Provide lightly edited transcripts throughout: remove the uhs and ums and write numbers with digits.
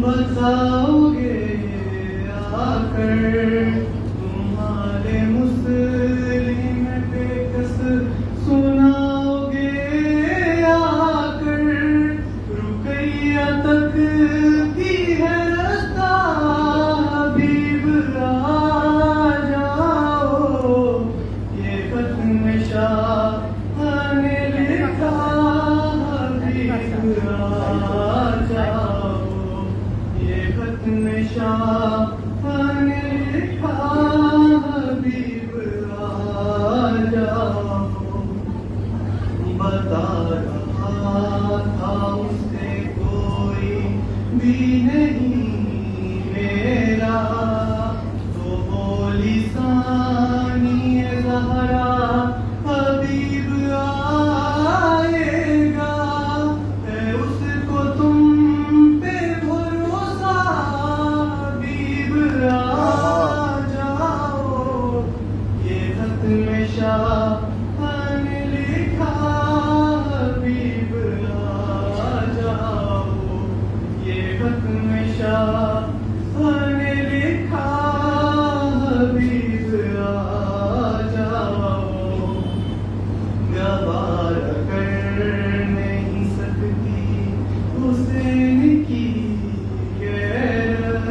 بتاؤ گے آ کر تمہارے مسلم پہ کس سناؤ گے آ کر رقیہ تک کی ہے رستہ حبیب آ جاؤ یہ ختم شاہ نے لکھا حبیب آ جاؤ یہ ختم شاہ نے لکھا حبیب آ جاؤ بتا رہا تھا اس سے کوئی بھی نہیں میرا تو بولی ثانی زہرا حبیب آئے گا ہے اس کو تم پہ بھروسہ حبیب آ جاؤ یہ ختم شاہ نے لکھا حبیب آ جاؤ یہ ختم شاہ نے لکھا حبیب آ جاؤ گوارا کر نہیں سکتی حسین کی غیرت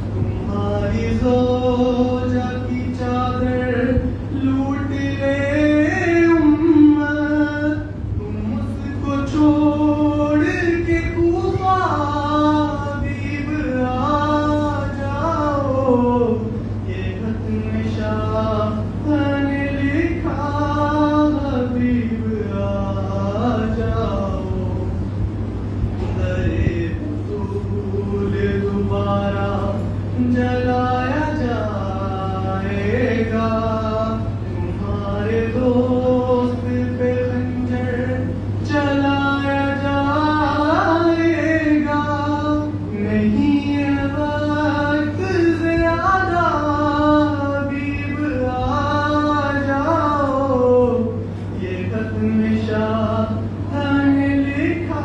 تمہاری زوجہ کی چادر لوٹ لے امت تم اس کو چھوڑ کے کوفہ حبیب آ جاؤ یہ ختم شاہ نے لکھا حبیب آ جاؤ درِ بطول دوبارہ جلایا جائے گا تمہارے دوست پہ خنجر چلایا جائے گا نہیں ہے وقت زیادہ حبیب آ جاؤ یہ ختم شاہ نے لکھا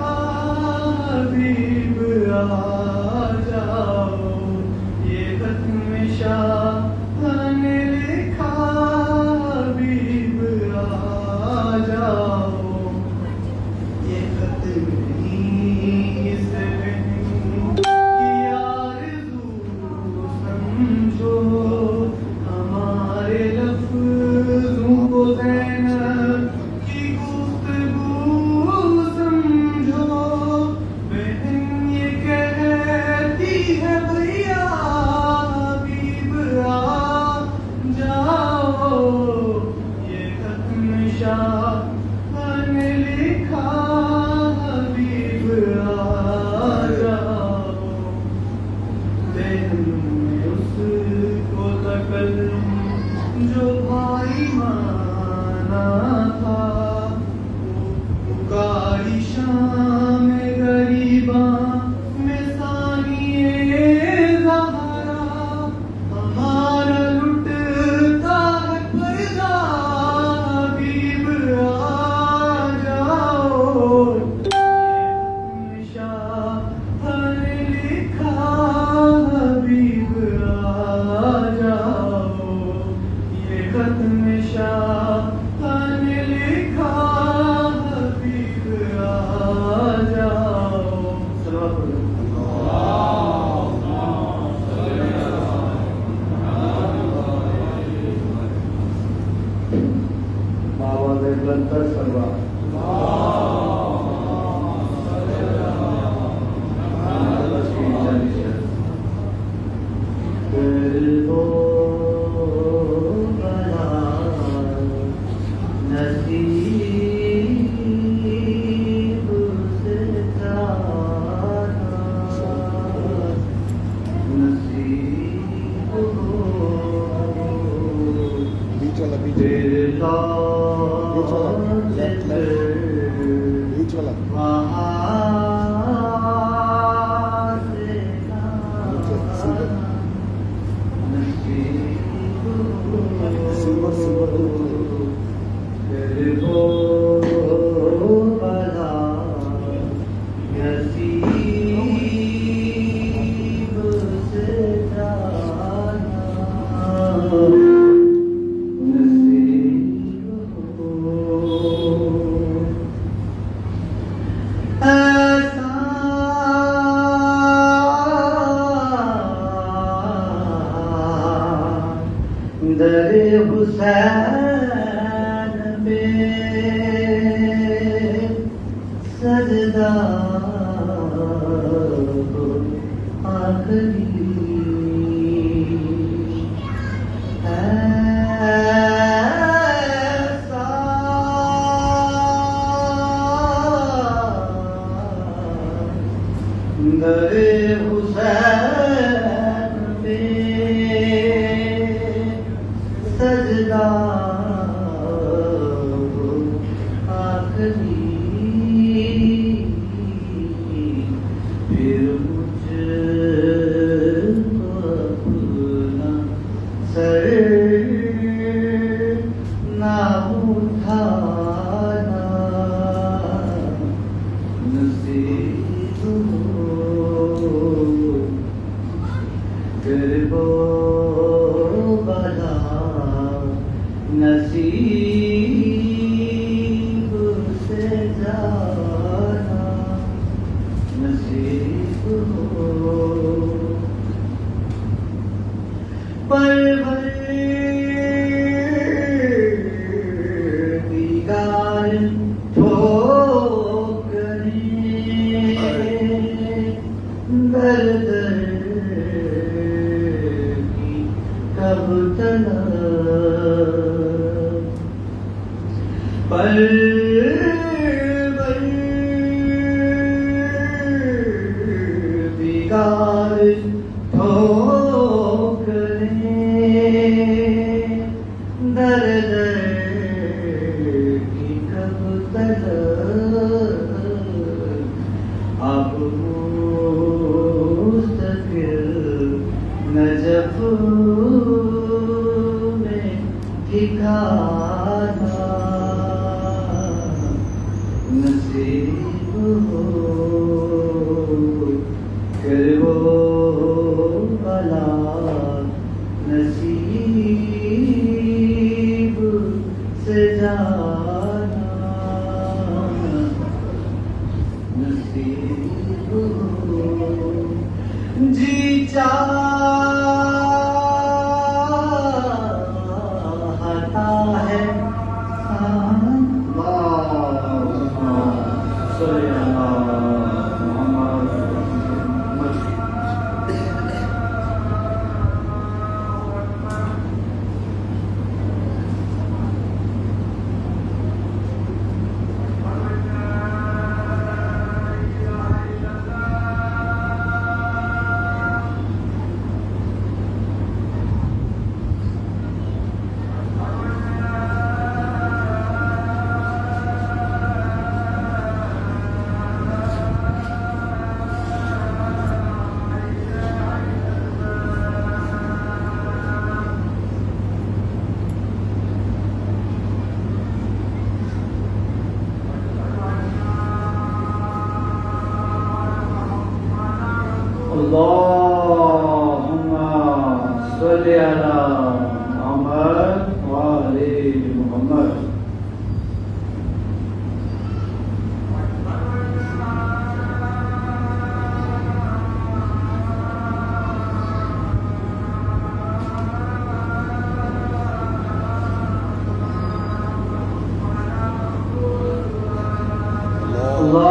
حبیب آ جاؤ یہ ختم شاہ نے لکھا حبیب آ جاؤ یہ خط نہیں اس بہن کی آرزو سمجھو ہمارے لفظوں کو زینب کی گفتگو سمجھو بہن یہ کہتی ہے بھیا حبیب آ جاؤ یہ ختم شاہ نے لکھا حبیب حسین پہ سجدہ آخری در حسین پہ سجدہ آخری پھر مجھ کو اپنا سر نہ اٹھانا نصیب کربو بلا نصیب سے جانا نصیب ہو پروردگار ٹھوکریں در در کی کب طلب پروردگار ٹھوکریں در در کی کب طلب اب مستقل نجف میں ٹھکانا نصیب ہو کرو بلا نصیب سے جانا نصیب ہو جی چاہتا ہے اللهم صل على محمد وعلى محمد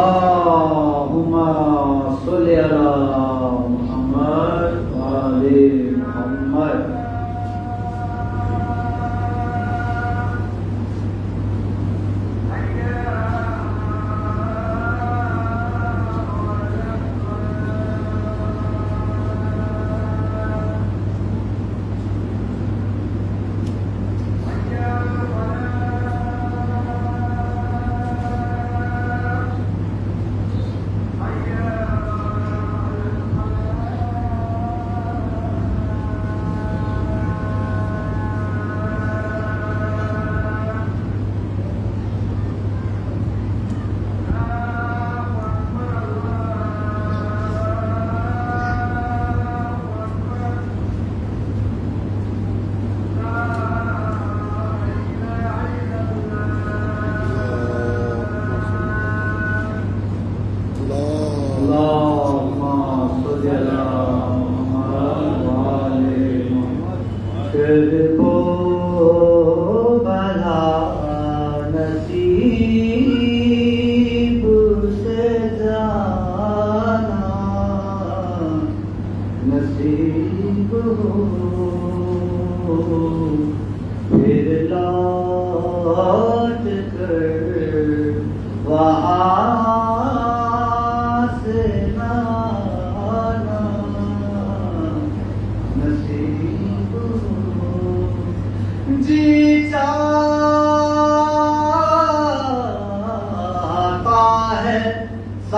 اللهم صل على محمد وعلى محمد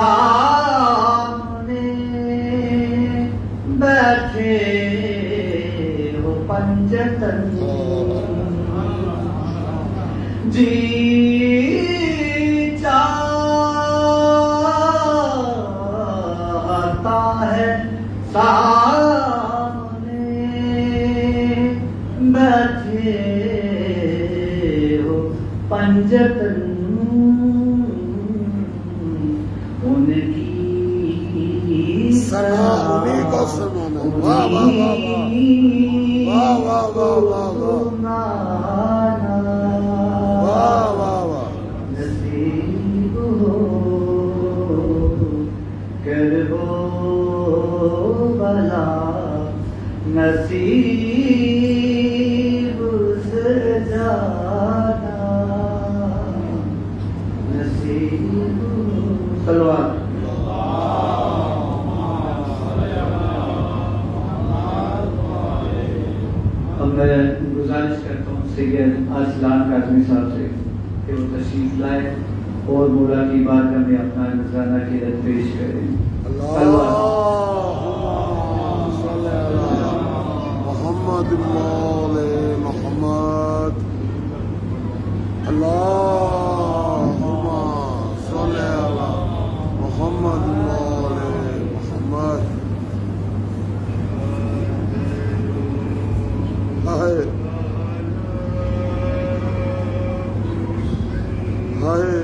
سامنے بیٹھے ہو پنجتن جی چاہتا ہے سامنے بیٹھے ہو پنجتن ان کی سنا انہیں کو سنانا واہ واہ واہ واہ واہ واہ واہ واہ واہ نصیب ہو کر ہو بھلا نصیب سے جانا نصیب سلوات اب میں گزارش کرتا ہوں سید ارسلان کاظمی صاحب سے کہ وہ تشریف لائے اور مولا کی بارگاہ میں اپنا نذرانہ قیادت پیش کریں. اللہم صلی علی محمد مول محمد اللہم صلی علی محمد مول محمد ہائے ہائے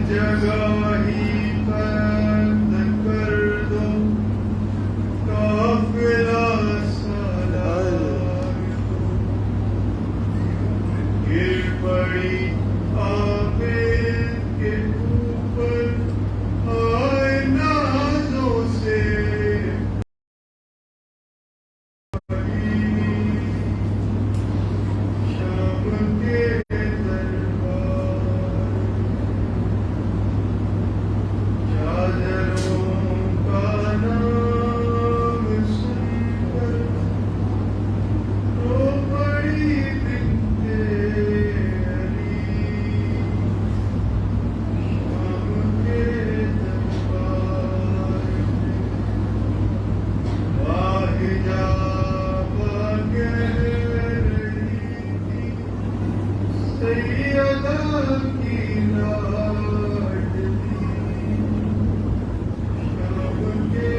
جگہ ہی قید کر دو قافلہ سالار کو، گر پڑی عابد کے اوپر آئے نازوں سے شام کے دربار، چادروں کا نام سن کر رو پڑی بنت علی، شام کے دربار واحجابہ کہہ رہی تھی سیدہ کی لاڈلی، شام کے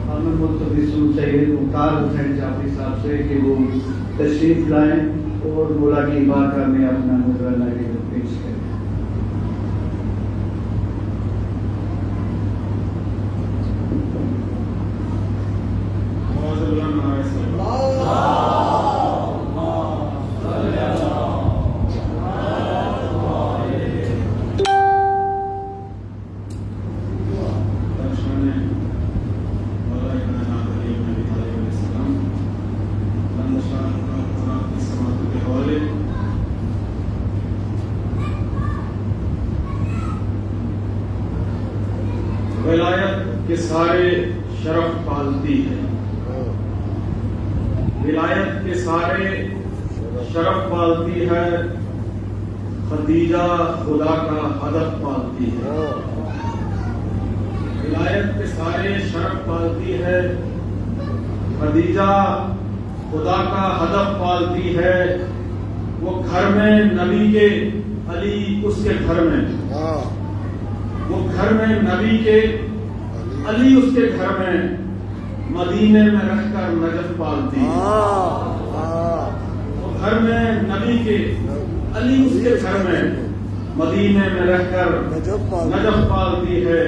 ہمیں ملتمس سید مختار حسین جعفری صاحب سے کہ وہ تشریف لائیں اور مولا کی بارگاہ میں اپنا نذرانہ پیش کریں۔ ولایت کے سارے شرف پالتی ہے، ولایت کے سارے شرف پالتی ہے، خدیجہ خدا کا ہدف پالتی ہے، ولایت کے سارے شرف پالتی ہے، خدیجہ خدا کا ہدف پالتی ہے، وہ گھر میں نبی کے علی اس کے گھر میں، وہ گھر میں نبی کے علی اس کے گھر میں، مدینے میں رہ کر نجف پالتی ہے، وہ گھر میں نبی کے علی اس کے گھر میں، مدینے میں رہ کر نجف پالتی ہے،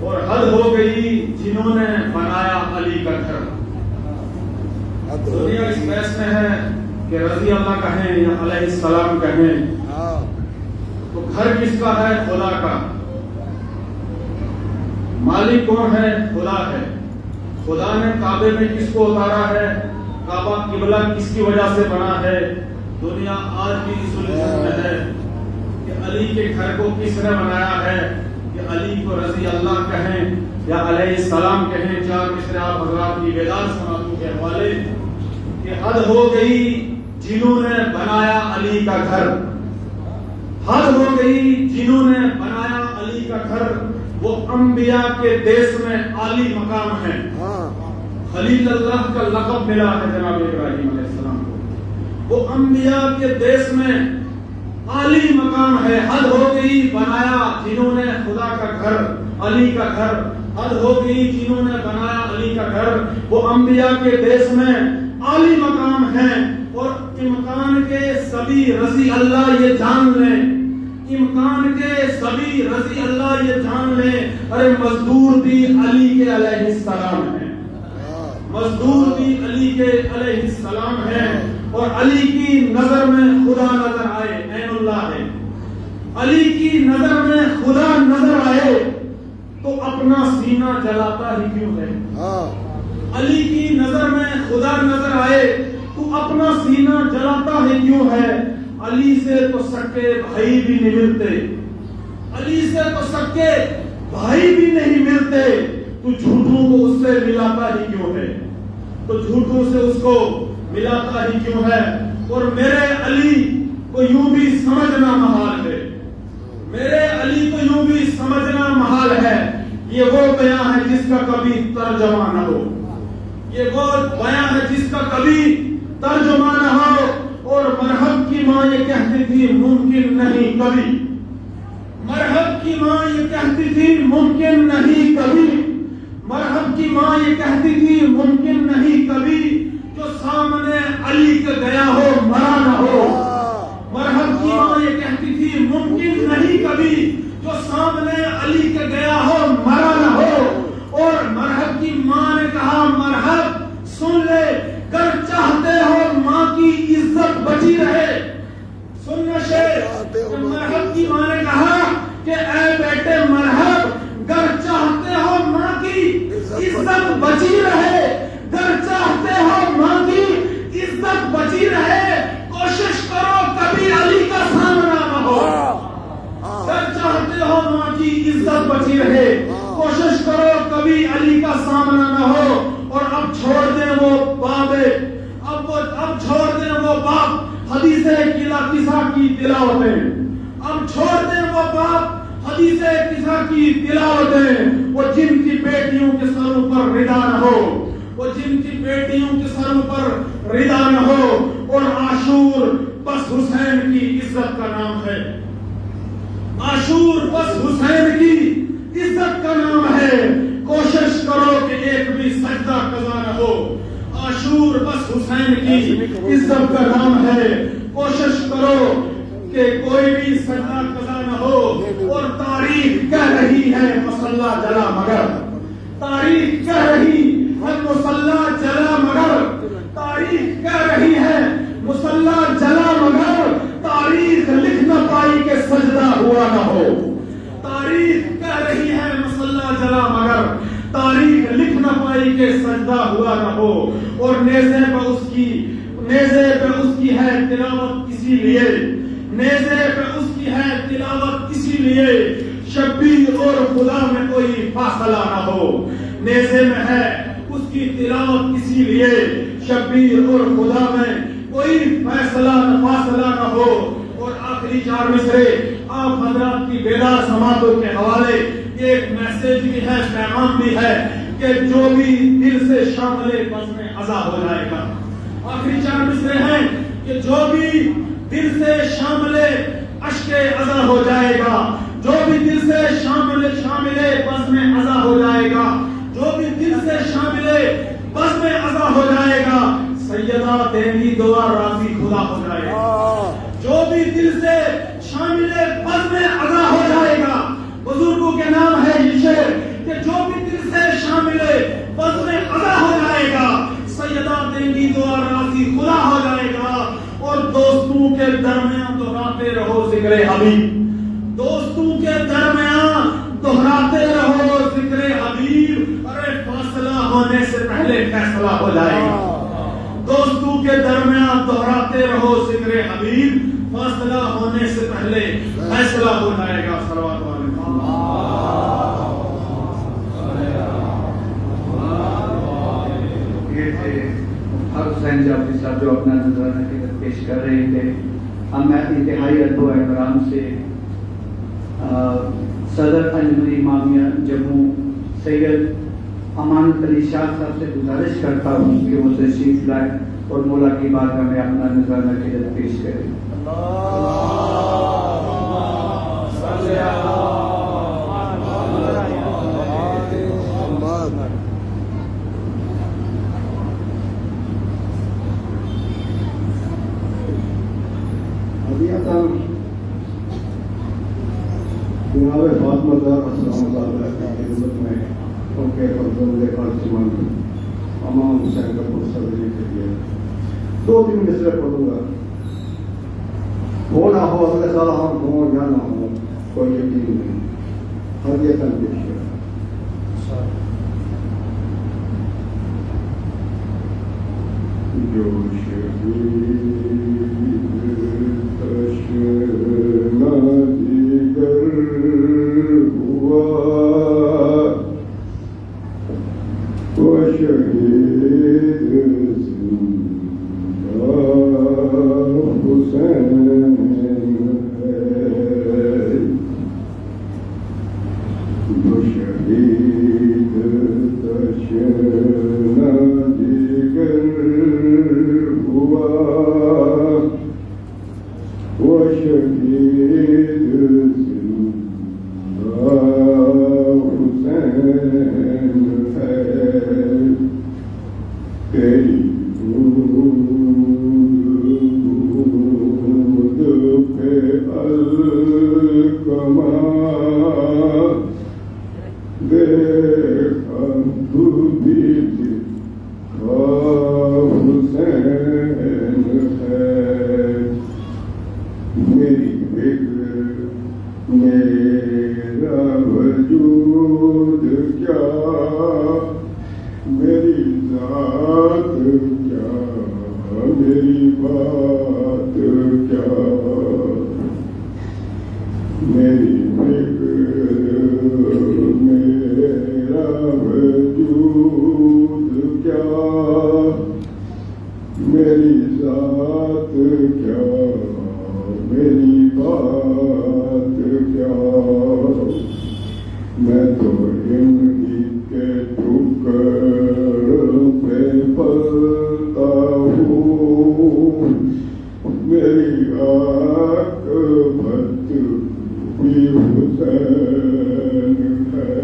اور حد ہو گئی جنہوں نے بنایا علی کا گھر۔ دنیا اس بحث میں ہے کہ رضی اللہ کہیں یا علیہ السلام کہیں، تو گھر کس کا ہے؟ خدا کا۔ مالک کون ہے؟ خدا ہے۔ خدا نے کعبے میں کس کو اتارا ہے؟ کعبہ قبلہ کس کی وجہ سے بنا ہے؟ دنیا آج بھی اس الجھن میں ہے کہ علی کے گھر کو کس نے بنایا ہے، کہ علی کو رضی اللہ کہیں یا علیہ السلام کہیں۔ چار مصرے آپ حضرات کی بیدار سماعتوں کے حوالے کہ حد ہو گئی جنہوں نے بنایا علی کا گھر، حد ہو گئی جنہوں نے بنایا علی کا گھر۔ وہ انبیاء کے دیس میں عالی مقام ہے، خلیل اللہ کا لقب ملا ہے جناب ابراہیم علیہ السلام کو، وہ انبیاء کے دیس میں عالی مقام ہے۔ حد ہو گئی بنایا جنہوں نے خدا کا گھر، علی کا گھر، حد ہو گئی جنہوں نے بنایا علی کا گھر، وہ انبیاء کے دیس میں عالی مقام ہے۔ اور امکان کے سبھی رضی اللہ یہ جان لیں، امکان کے سبھی رضی اللہ یہ جان لیں، ارے مزدور بھی علی کے علیہ السلام ہے، مزدور بھی علی کے علیہ السلام ہے۔ اور علی کی نظر میں خدا نظر آئے، عین اللہ ہے، علی کی نظر میں خدا نظر آئے تو اپنا سینہ جلاتا ہی کیوں ہے؟ علی کی نظر میں خدا نظر آئے تو اپنا سینہ جلاتا ہی کیوں ہے؟ علی سے تو سکے بھائی بھی نہیں ملتے، علی سے تو سکے بھائی بھی نہیں ملتے، تو جھوٹوں کو اس سے ملاتا ہی کیوں ہے؟ تو جھوٹوں سے اس کو ملاتا ہی کیوں ہے؟ اور میرے علی کو یوں بھی سمجھنا محال ہے، میرے علی کو یوں بھی سمجھنا محال ہے، یہ وہ بیان ہے جس کا کبھی ترجمہ نہ ہو، یہ وہ بیان ہے جس کا کبھی ترجمہ نہ ہو۔ اور مرحب کی ماں یہ کہتی تھی ممکن نہیں کبھی، مرحب کی ماں یہ کہتی تھی ممکن نہیں کبھی، مرحب کی ماں یہ کہتی تھی ممکن نہیں کبھی جو سامنے علی کے گیا ہو مرا نہ ہو. مرحب کی ماں یہ کہتی تھی ممکن نہیں کبھی جو سامنے علی کے گیا ہو مرا نہ ہو. اور مرحب کی ماں نے کہا مرحب سن لے گر چاہتے ہو ماں کی عزت بچی رہے. سننا شیر مرحب کی ماں نے کہا کہ اے بیٹے مرحب گر چاہتے ہو ماں کی عزت بچی رہے, گر چاہتے ہو ماں کی عزت بچی رہے, کوشش کرو کبھی علی کا سامنا نہ ہو. گر چاہتے ہو ماں کی عزت بچی رہے, کوشش کرو کبھی علی کا سامنا نہ ہو. اور اب چھوڑ دیں وہ باب, اب چھوڑ دیں وہ باب حدیث قصہ کی تلاوتیں, اب چھوڑ دیں وہ باب حدیث قصہ کی تلاوتیں. وہ جن کی بیٹیوں کے سروں پر ردا نہ ہو, وہ جن کی بیٹیوں کے سروں پر ردا نہ ہو. اور عاشور بس حسین کی عزت کا نام ہے, عاشور بس حسین کی عزت کا نام ہے. کوشش کرو کہ ایک بھی سجدہ قضا نہ ہو. عاشور بس حسین کی عزت کا نام ہے. کوشش کرو کہ کوئی بھی سجدہ قضا نہ ہو. اور تاریخ کہہ رہی ہے مصلی جلا مگر, تاریخ کہہ رہی ہے مصلی جلا مگر, تاریخ کہہ رہی ہے مصلی جلا مگر, تاریخ لکھ نہ پائی کہ سجدہ ہوا نہ ہو. تاریخ کہہ رہی ہے مصلی جلا مگر, تاریخ لکھ نہ پائی کہ سجدہ ہوا نہ ہو. اور نیزے پہ اس کی ہے تلاوت اسی لیے, نیزے پہ اس کی ہے تلاوت اسی لیے, شبیر اور خدا میں کوئی فاصلہ نہ ہو. نیزے میں ہے اس کی تلاوت اسی لیے, شبیر اور خدا میں کوئی فاصلہ نہ ہو. اور آخری 4 مصرے آپ حضرات کی بیدار سماعتوں کے حوالے ایک میسج بھی ہے, پیغام بھی ہے کہ جو بھی دل سے شامل بس میں عزا ہو جائے گا. آخری 4 مصرے ہیں کہ جو بھی دل سے شامل اشک عزا ہو جائے گا, جو بھی دل سے شامل بس میں عزا ہو جائے گا, جو بھی دل سے شامل بس میں عزا ہو جائے گا, سیدہ تیری دعا راضی خدا ہو جائے گا. جو بھی دل سے شامل بس میں عزا ہو جائے گا, بزرگوں کے نام ہے یہ شعر کہ جو بھی دل سے شامل بس میں عزا ہو جائے گا, سیدہ تیری دعا راضی خدا ہو جائے گا. اور دوستوں کے درمیان دہراتے رہو ذکر حبیب, دوستوں کے درمیان دہراتے رہو ذکر حبیب. ارے فاصلہ ہونے سے پہلے فیصلہ ہو جائے گا. دوستوں کے درمیان دہراتے رہو ذکر حبیب, فاصلہ ہونے سے پہلے فیصلہ ہو جائے گا. صلوات علیہ حسین جعفری صاحب جو اپنا نذرانہ کے پیش کر رہے تھے. ہم انتہائی ادب و احترام سے صدر انجمن امامیہ جموں سید امانت علی شاہ صاحب سے گزارش کرتا ہوں کہ وہ تشریف لائیں اور مولا کی بارگاہ میں اپنا نذرانہ کے پیش کریں. جناب فاطمہ زہرا السلام علیہ کی خدمت میں ان کے فرزند خرچمند امام حسین کا پرسرجی کے لیے 2-3 مصرے پڑھوں گا. ہو نہ ہو اگلے سال ہم ہوں یا نہ ہو کوئی یقین نہیں. ہدیۃ پیش ہے. جو حسین ہے دیکھا تو بھی حسین ہے میری فکر میرا وجود کیا میری ذات کیا میری بات کیا میری فکر میرا وجود کیا میری ذات کیا میری بات کیا میں تو زندگی کے ٹکڑوں پہ پلتا ہوں میری آنکھ بھت بھی حسین ہے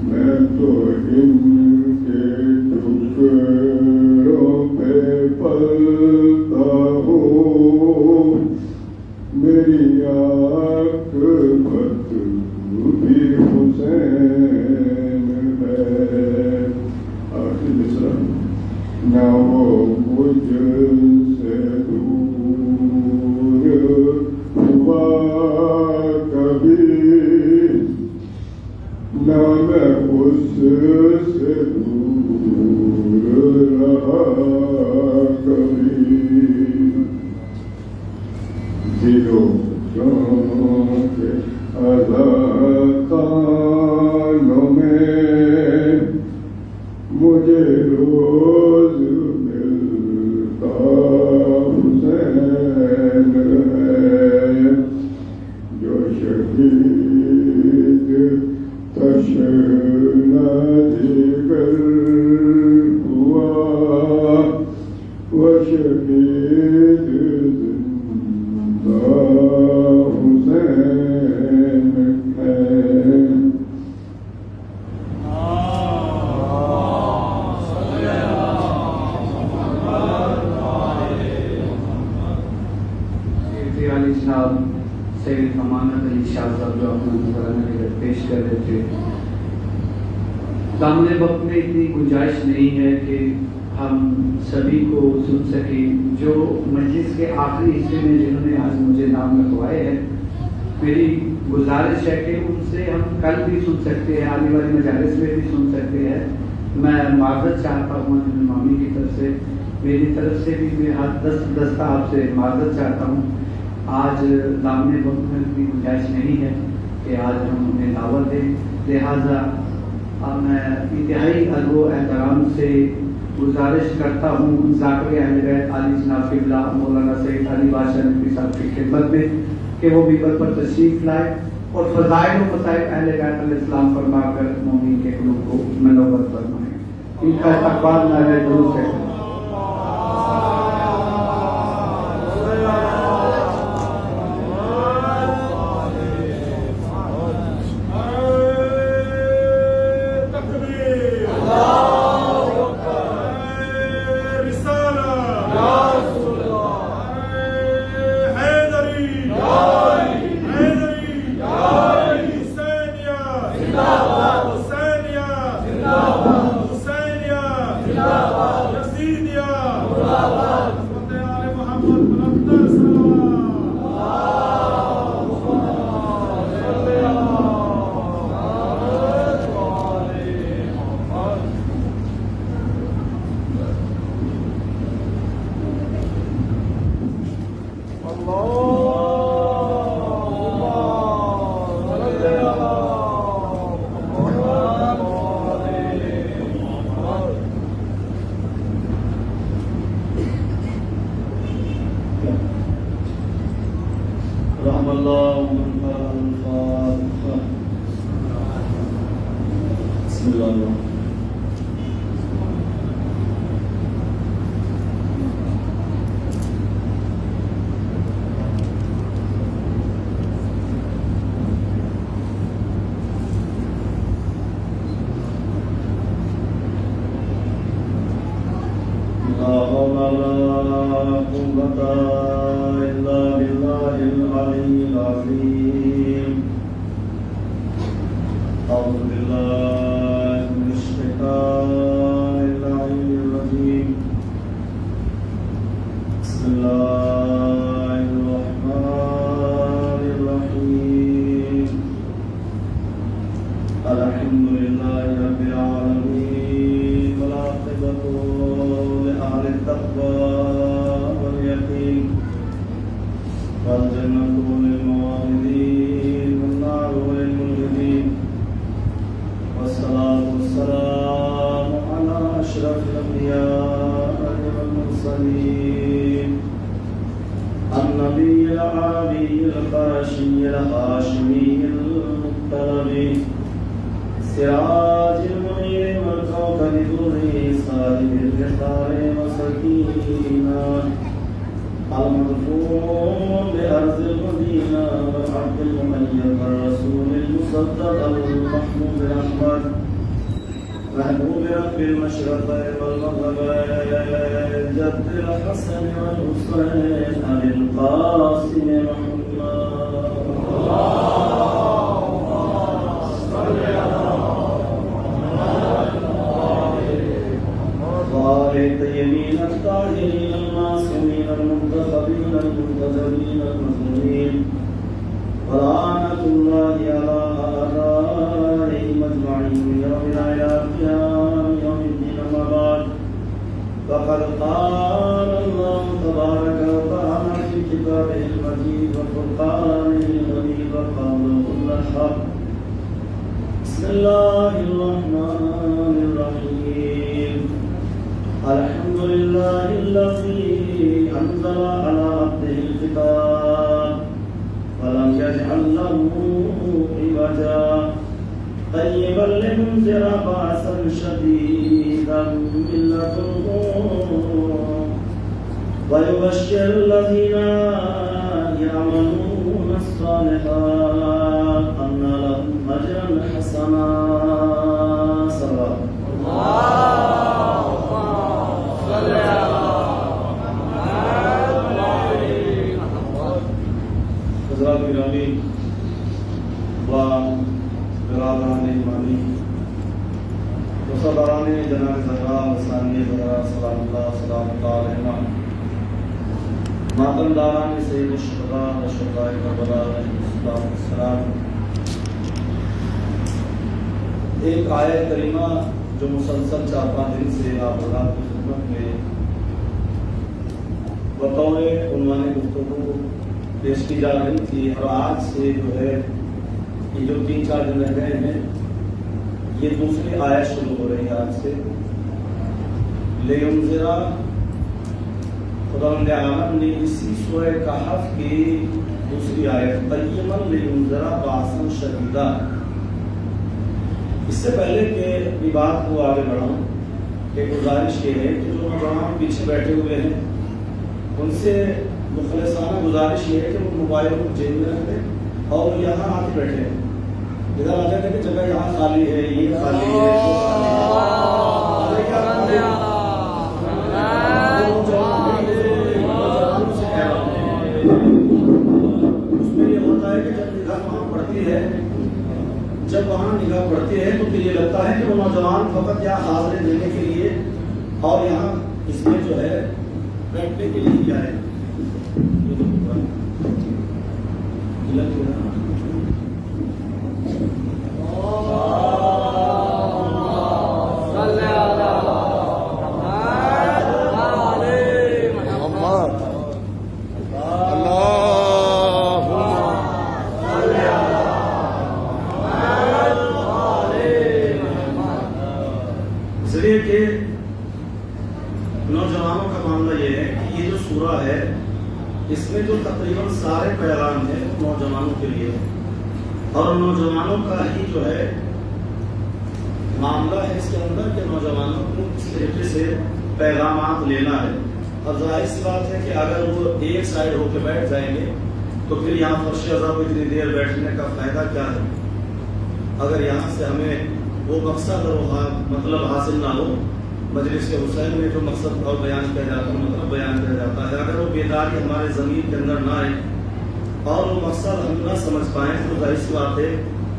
میں تو ان کے ٹکڑوں پہ پلتا ہوں میری آنکھ بھت بھی حسین ہے آخری مصرع نہ وہ مجھ سے دور ہوا کبھی نہ میں اس سے دور رہا کبھی دلوں کے اذاقانوں میں مجھے روز ملتا حسین ہے جو شہید تشنہ جگر ہوا وہ شہید زندہ حسین ہے علی جناب سید امانت علی شاہ صاحب جو اپنا نظرانہ پیش کر رہے تھے دامن وقت میں اتنی گنجائش نہیں ہے کہ ہم سبھی کو سن سکیں جو مجلس کے آخری حصے میں جنہوں نے آج مجھے نام لکھوائے ہیں میری گزارش ہے کہ ان سے ہم کل بھی سن سکتے ہیں آنے والی مجالس میں بھی سن سکتے ہیں میں معذرت چاہتا ہوں امامی کی طرف سے میری طرف سے بھی میں ہاتھ دستہ آپ سے معذرت چاہتا ہوں آج دامن وقت میں اتنی گنجائش نہیں ہے کہ آج ہم انہیں دعوت دیں لہٰذا میں انتہائی ادب و احترام سے گزارش کرتا ہوں ذاکر اہل بیت علی جناب قبلہ مولانا سید علی بادشاہ نقوی صاحب کی خدمت میں کہ وہ ممبر پر تشریف لائے اور فضائل و مسائل اہل بیت علیہ السلام فرما کر مومن کے قلوب کو منور فرمائیں ان کا استقبال نعرہ درود سے أعوذ بالله من الشيطان اللعين الرجيم. بسم الله الرحمن الرحيم. الحمد لله رب العالمين والعاقبة لأهل التقوى واليقين والجنة للموحدين والنار للملحدين والصلاة والسلام على أشرف الأنبياء والمرسلين النبي العربي القرشي الهاشمي المطلبي سراج المنير والكوكب الدري صاحب الفخار والسكينة المدفون بأرض المدينة والعبد المميز الرسول المصدق المحمود الأحمد محبوب رب المشرقين والمغربين جد الحسن والحسين أبي القاسم محمد الطيبين الطاهرين المعصومين المنتخبين المنتجبين المظلومين ولعنة الله على أعدائهم أجمعين من يومنا إلى قيام يوم الدين. أما بعد فقد قال الله تبارك وتعالى في كتابه المجيد وفرقانه الغليظ وقوله الحق. بسم الله الرحمن الرحيم. الحمد لله الذي أنزل على عبده الكتاب ولم يجعل له عوجا قيما لينذر بأسا شديدا من لدنه ويبشر الذين يعملون الصالحات أن لهم أجرا حسنا. صلى حضرات گرامی و برادران ایمانی وصدران جناب زہرا ثانی زہرا سلام اللہ علیہما ماتم داران سید الشہداء و شہداء کربلا علیہم السلام. ایک آیت کریمہ جو مسلسل 4-5 دن سے آپ حضرات کی خدمت میں بطور عنوان گفتگو پیش کی جا رہی تھی، اور آج سے جو ہے یہ جو 3-4 دن رہ گئے ہیں یہ دوسری آیت شروع ہو رہی ہے آج سے. لِيُنذِرَ خداوند عالم نے اسی سورہ کہف کی دوسری آیت قیما لِيُنذِرَ بَأْسًا شَدِيدًا. اس سے پہلے کہ اپنی بات کو آگے بڑھاؤں کہ گزارش یہ ہے کہ جو نوجوان پیچھے بیٹھے ہوئے ہیں ان سے مخلصانہ گزارش یہ ہے کہ وہ موبائل کو جیب میں رکھ دیں اور یہاں آ کے بیٹھے ہیں. ادھر آ جاتے کہ جگہ یہاں خالی ہے، یہ خالی ہے، اس میں یہ ہوتا ہے کہ جب نگاہ وہاں پڑتی ہے تو پھر یہ لگتا ہے کہ وہ نوجوان فقط یہاں حاضر دینے کے لیے اور یہاں اس میں جو ہے بیٹھنے کے لیے کیا ہے. نوجوانوں کا معاملہ یہ ہے کہ یہ جو سورہ ہے اس میں جو تقریباً سارے پیغام ہیں نوجوانوں کے لیے، اور نوجوانوں کا ہی جو ہے معاملہ ہے اس کے اندر کہ نوجوانوں کو اس طریقے سے پیغامات لینا ہے. اور ظاہر سی بات ہے کہ اگر وہ ایک سائڈ ہو کے بیٹھ جائیں گے تو پھر یہاں فرش عذاب اتنی دیر بیٹھنے کا فائدہ کیا ہے. اگر یہاں سے ہمیں وہ مقصد اور مطلب حاصل نہ ہو، مجلس کے حسین میں جو مقصد اور بیان کیا جاتا ہے، مطلب بیان کیا جاتا ہے، اگر وہ بیداری ہمارے ضمیر کے اندر نہ آئے اور وہ مقصد ہم نہ سمجھ پائیں تو ظاہر سی بات ہے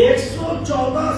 114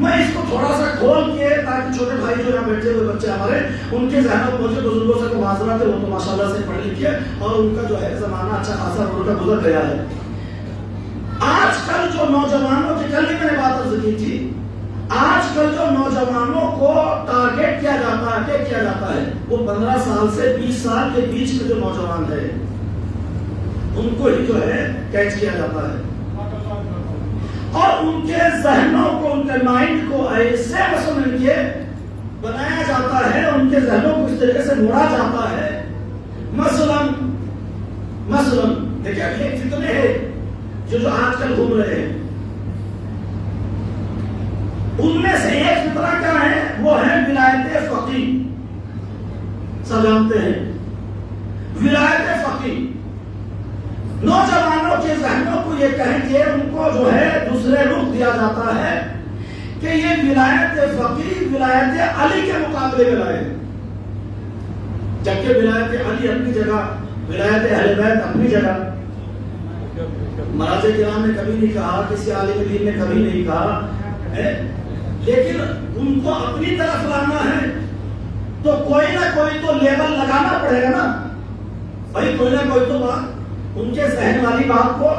میں اس کو تھوڑا سا کھول کے تاکہ چھوٹے بھائی جو یہاں بیٹھے ہوئے بچے ہمارے ان کے ذہنوں میں پہنچے. بزرگوں سے کو معذرت ہے، وہ تو ماشاءاللہ سے پڑھ لکھے اور ان کا جو ہے زمانہ اچھا خاصا ان کا گزر گیا ہے. آج کل جو نوجوانوں کی، کل بھی میں نے بات عرض کی تھی، آج کل جو نوجوانوں کو ٹارگیٹ کیا جاتا ہے، کیا کیا جاتا ہے، وہ 15 سال سے 20 سال کے بیچ میں جو نوجوان ہے ان کو ہی جو ہے کیچ کیا جاتا ہے اور ان کے ذہنوں کو، ان کے مائنڈ کو ایسے مسلم کے بنایا جاتا ہے، ان کے ذہنوں کو اس طریقے سے موڑا جاتا ہے. مثلاً دیکھیں یہ فتنے ہیں جو آج کل گھوم رہے ہیں، ان میں سے ایک فتنہ کیا ہے؟ وہ ہے ولایت فقیہ. سب جانتے ہیں ولایت فقیہ. نوجوانوں کے ذہنوں کو یہ کہیں کہ ان کو جو ہے دوسرے رخ دیا جاتا ہے کہ یہ ولایت فقیہ ولایت علی کے مقابلے میں لائے، جبکہ ولایت علی اپنی جگہ، ولایت اہل بیت اپنی جگہ. مراجع کرام نے کبھی نہیں کہا، کسی عالم دین نے کبھی نہیں کہا، لیکن ان کو اپنی طرف لانا ہے تو کوئی نہ کوئی تو لیبل لگانا پڑے گا نا بھائی. کوئی نہ کوئی تو بات ان کے ذہن والی بات کو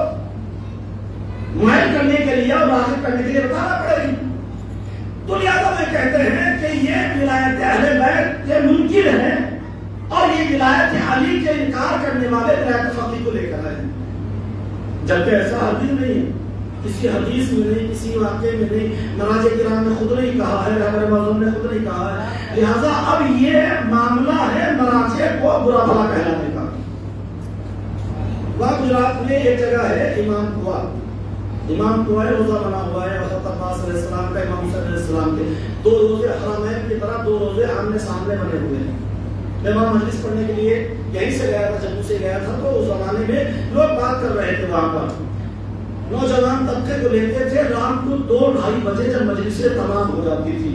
مائل کرنے کے لیے اور واقف کرنے کے لیے بتانا پڑے گی. تو لہٰذا میں کہتے ہیں کہ یہ ولایت اہل بیت کے منکر ہیں اور یہ ولایت علی کے انکار کرنے والے ولایت فقیہ کو لے کر آئے، جبکہ ایسا حدیث نہیں ہے، کسی حدیث میں نہیں، کسی واقعے میں نہیں، مراجع کرام نے خود نہیں کہا ہے، رہبر معظم نے خود نہیں کہا ہے. لہذا اب یہ معاملہ ہے مراجع کو برا بھلا کہلانے کا. وہاں گجرات میں ایک جگہ ہے امام کنواں روزہ بنا ہوا ہے، حضرت عباس علیہ السلام کا، امام حسین علیہ السلام کے 2 روزے حرمین کی طرح 2 روزے آمنے سامنے بنے ہوئے ہیں. میں وہاں مجلس پڑھنے کے لیے یہیں سے گیا تھا، جموں سے گیا تھا، تو اس زمانے میں لوگ بات کر رہے تھے. وہاں پر نوجوان طبقے کو لیتے تھے، رات کو 2-2:30 بجے جب مجلسیں تمام ہو جاتی تھی،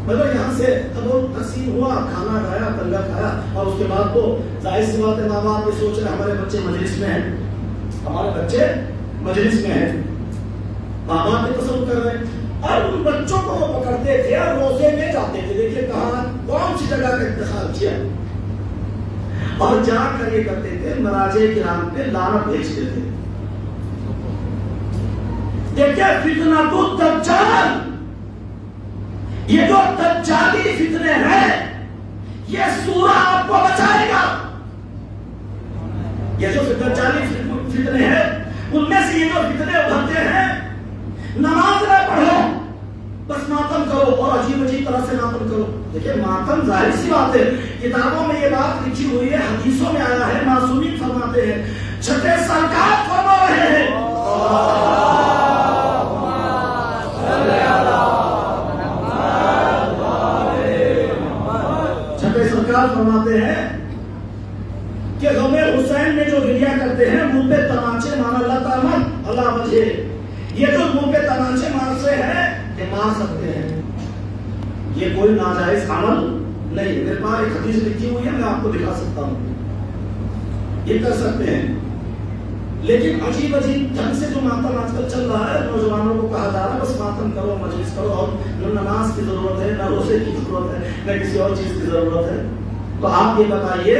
مطلب یہاں سے تب تقسیم ہوا، کھانا کھایا، تنگا کھایا، اور اس کے بعد تو ظاہر سی بات ہے ماں باپ یہ سوچ رہے ہمارے بچے مجلس میں ہیں، ہمارے بچے مجلس میں ہیں، ماں باپ یہ تصور کر رہے ہیں اور ان بچوں کو وہ پکڑتے تھے اور روزے میں جاتے تھے. دیکھیے کہاں کون سی جگہ کا انتخاب کیا اور جا کر یہ کرتے تھے، مراجع کرام پہ لعنت بھیجتے تھے. دیکھیے فتنہ الدجال، یہ جو دجالی فتنے ہیں یہ سورہ آپ کو بچائے گا. یہ جو دجالی فتنے ہیں ان میں سے یہ جو فتنے ابھرتے ہیں، نماز نہ پڑھو بس ماتم کرو اور عجیب عجیب طرح سے ماتم کرو. دیکھیں ماتم ظاہر سی بات ہے، کتابوں میں یہ بات لکھی ہوئی ہے، حدیثوں میں آیا ہے، معصومین فرماتے ہیں، چھٹے سرکار فرما رہے ہیں فرماتے ہیں کہ غم حسین میں جو گریا کرتے ہیں منہ پہ تمانچے مار اللہ تعالیٰ اللہ مجھے، یہ جو منہ پہ تمانچے مارتے ہیں یہ مار سکتے ہیں، یہ کوئی ناجائز عمل نہیں. میرے پاس ایک حدیث لکھی ہوئی ہے، میں آپ کو دکھا سکتا ہوں، یہ کر سکتے ہیں. لیکن عجیب عجیب ڈھنگ سے جو ماتم آج کل چل رہا ہے، نوجوانوں کو کہا جا رہا ہے بس ماتم کرو، مجلس کرو، اور نہ نماز کی ضرورت ہے، نہ روزے کی ضرورت ہے، نہ کسی اور چیز کی ضرورت ہے. تو آپ یہ بتائیے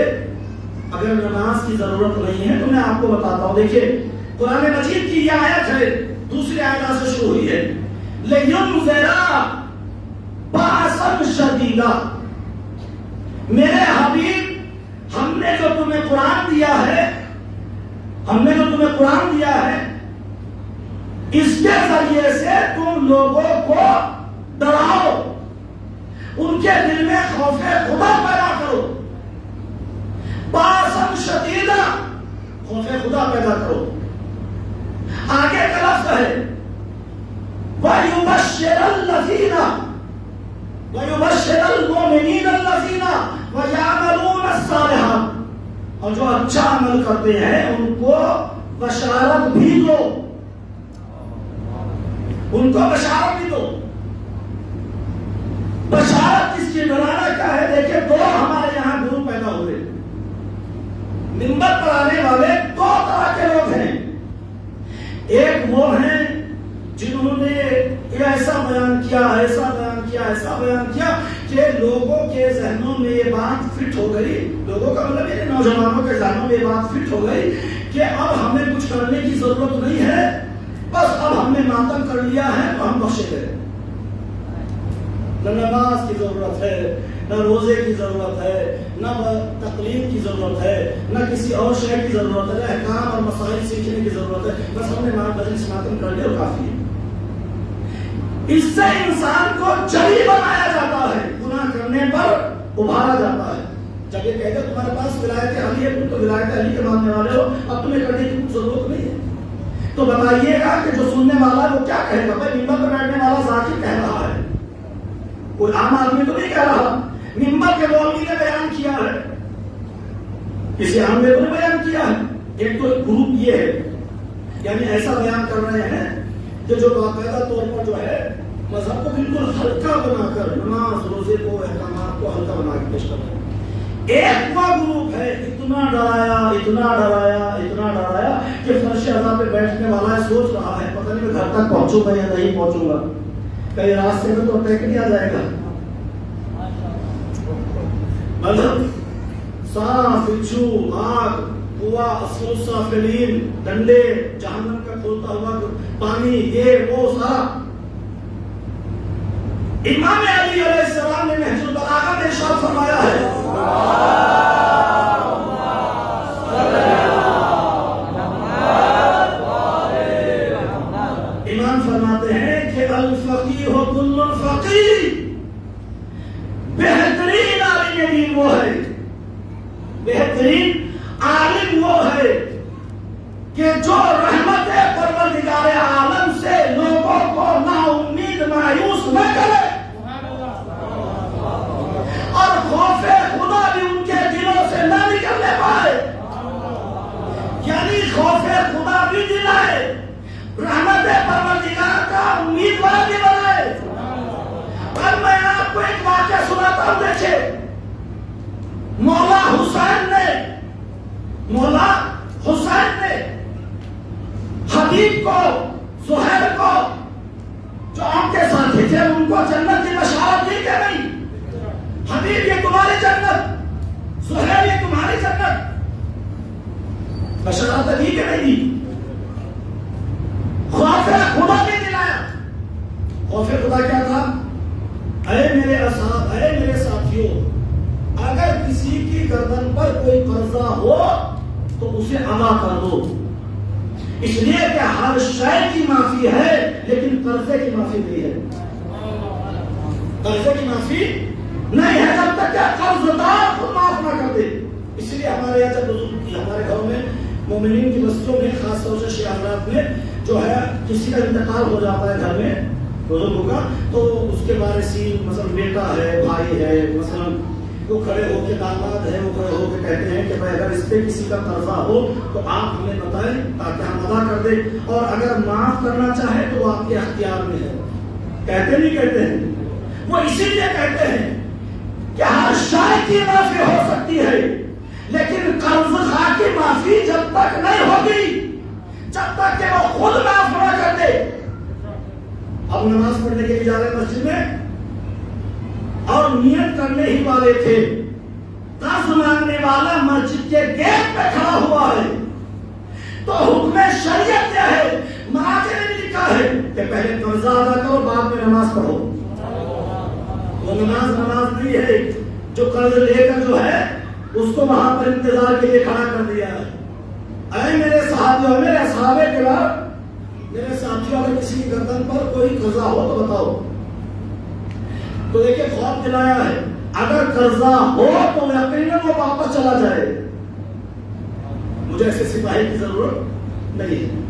اگر نماز کی ضرورت نہیں ہے تو میں آپ کو بتاتا ہوں. دیکھیے قرآن مجید کی یہ آیت ہے، دوسری آیت سے شروع ہوئی ہے، لِيُنذِرَ بَأْسًا شَدِيدًا. میرے حبیب ہم نے جو تمہیں قرآن دیا ہے، ہم نے جو تمہیں قرآن دیا ہے، اس کے ذریعے سے تم لوگوں کو ڈراؤ، ان کے دل میں خوف خدا پیدا کرو. باسن شدیدہ، خوف خدا پیدا کرو. آگے کا لفظ ہے وَيُبَشِّرَ الَّذِينَ وَيُبَشِّرَ الْمُؤْمِنِينَ الَّذِينَ وَيَعْمَلُونَ الصَّالِحَاتِ. اور جو اچھا عمل کرتے ہیں ان کو بشارت بھی دو، ان کو بشارت بھی دو. بشارت اس کی ڈرانا کیا ہے؟ دیکھیں 2 ہمارے یہاں گرو پیدا ہوئے، منبر پر آنے والے 2 طرح کے لوگ ہیں. ایک وہ ہیں جنہوں نے یہ ایسا بیان کیا ایسا بیان کیا ایسا بیان کیا کہ لوگوں کے ذہنوں میں یہ بات فٹ ہو گئی، لوگوں کا مطلب یہ نوجوانوں کے ذہنوں میں یہ بات فٹ ہو گئی کہ اب ہمیں کچھ کرنے کی ضرورت نہیں ہے، بس اب ہم نے ماتم کر لیا ہے تو ہم بخشے گئے۔ نہ نماز کی ضرورت ہے، نہ روزے کی ضرورت ہے، نہ تقلید کی ضرورت ہے، نہ کسی اور شے کی ضرورت ہے، نہ احکام اور مسائل سیکھنے کی ضرورت ہے، بس ہم نے مجلس ماتم کر لیا اور کافی ہے۔ اس سے انسان کو جری بنایا جاتا ہے، گناہ کرنے پر ابھارا جاتا ہے۔ جب یہ کہتے تمہارے پاس ولایت علی ہے، تم تو ولایت علی کے ماننے والے ہو، اب تمہیں کرنے کی ضرورت نہیں ہے، تو بتائیے گا کہ جو سننے والا ہے وہ کیا کہے گا؟ بھائی ممبر پر بیٹھنے والا ذاکر کہہ رہا ہے، کوئی عام آدمی تو نہیں کہہ رہا۔ ممبر کے مولوی نے بیان کیا ہے، کسی عام نے تو نہیں بیان کیا ہے۔ ایک تو گروپ یہ ہے، یعنی ایسا بیان کر رہے ہیں کہ جو باقاعدہ طور پر جو ہے مذہب کو بالکل ہلکا بنا کر نماز روزے کو احکامات کو ہلکا بنا کے پیش کر رہے ہیں۔ ایک وہ گروپ ہے اتنا ڈرایا اتنا ڈرایا اتنا ڈرایا کہ فرش عذاب پہ بیٹھنے والا ہے سوچ رہا ہے پتہ نہیں میں گھر تک پہنچوں گا یا نہیں پہنچوں گا، کہیں راستے میں تو اٹیک نہیں آ جائے گا۔ مذہب سانپ بچھو آگ ہوا اسلو سافلین ڈنڈے جہنم کا کھولتا ہوا پانی یہ وہ سارا۔ امام علی علیہ السلام نے نہج البلاغہ میں ارشاد فرمایا ہے، امام فرماتے ہیں کہ الفقیہ کل الفقیہ، بہترین عالم دین وہ ہے، بہترین عالم وہ ہے کہ جو رحمت پروردگار عالم سے لوگوں کو نا امید مایوس نہ کرے اور خوف خدا بھی ان کے دلوں سے نہ نکلنے پائے، یعنی خوف خدا بھی دلائے، رحمت پروردگار کا امیدوار بھی بنائے۔ اور میں آپ کو ایک واقعہ سناتا ہوں، دیکھیں مولا حسین نے حبیب کو زہیر کو جو آپ کے ساتھی تھے ان کو جنت کی بشارت دی کہ نہیں؟ حبیب یہ تمہاری جنت، زہیر یہ تمہاری جنت، بشارت دی کہ نہیں دی؟ خوف خدا نہیں دلایا۔ خوف خدا کیا تھا؟ اے میرے اصحاب، اے میرے ساتھیوں، اگر کسی کی گردن پر کوئی قرضہ ہو تو اسے ادا کر دو، اس لیے کہ ہر شے کی معافی ہے لیکن قرضے کی معافی نہیں ہے، قرضے کی معافی نہیں ہے جب تک کہ قرض دار خود معاف نہ کر دے۔ اس لیے ہمارے یہاں جب ہمارے گھروں میں مومنین کی بستیوں میں خاص طور سے شیعہ حضرات میں جو ہے کسی کا انتقال ہو جاتا ہے گھر میں بزرگوں کا، تو اس کے وارثین مثلا بیٹا ہے، بھائی ہے، مثلا وہ کھڑے ہو کے داماد ہے، وہ کھڑے ہو کے کہتے ہیں کہ بھائی اگر اس پہ کسی کا قرضہ ہو تو آپ ہمیں بتائیں تاکہ ہم ادا کر دیں، اور اگر معاف کرنا چاہے تو وہ آپ کے اختیار میں ہے۔ کہتے نہیں کہتے ہیں، وہ اسی لیے کہتے ہیں کہ ہر شے کی معافی ہو سکتی ہے لیکن قرض خواہ کی معافی جب تک نہیں ہوگی جب تک کہ وہ خود معاف نہ کر دے۔ اب نماز پڑھنے کے لیے جا رہے مسجد میں اور نیت کرنے ہی والے تھے، قرض مانگنے والا مسجد کے گیٹ پہ کھڑا ہوا ہے، تو حکم شریعت کیا ہے؟ مراجع نے بھی لکھا ہے کہ پہلے قرضہ ادا کرو بعد میں نماز پڑھو۔ وہ نماز نہیں ہے، جو قرض لے کر جو ہے اس کو وہاں پر انتظار کے لیے کھڑا کر دیا ہے۔ اے میرے صحابیوں، میرے اصحاب کرام، میرے ساتھیوں، اگر کسی کی گردن پر کوئی قرضہ ہو تو بتاؤ، تو دیکھیں خوف دلایا ہے اگر قرضہ ہو تو یقیناً وہ واپس چلا جائے، مجھے ایسے سپاہی کی ضرورت نہیں ہے۔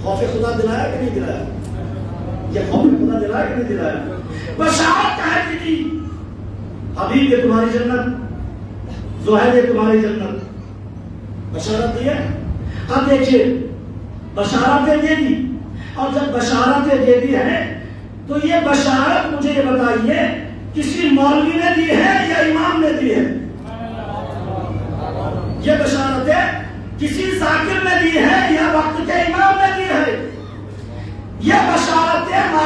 خوف خدا دلایا کہ نہیں دلایا؟ یہ خوف خدا دلایا کہ نہیں دلایا؟ بشارت کا ہے کہ نہیں؟ حبیب یہ تمہاری جنت، زہیر یہ تمہاری جنت، بشارت دی ہے۔ اب دیکھیے بشارتیں دے دی، اور جب بشارتیں دے دی ہیں تو یہ بشارت مجھے یہ بتائیے کسی مولوی نے دی ہے یا امام نے دی ہے؟ یہ بشارتیں کسی ذاکر نے دی ہے یا وقت کے امام نے دی ہے؟ یہ بشارتیں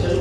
6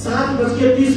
7:30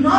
9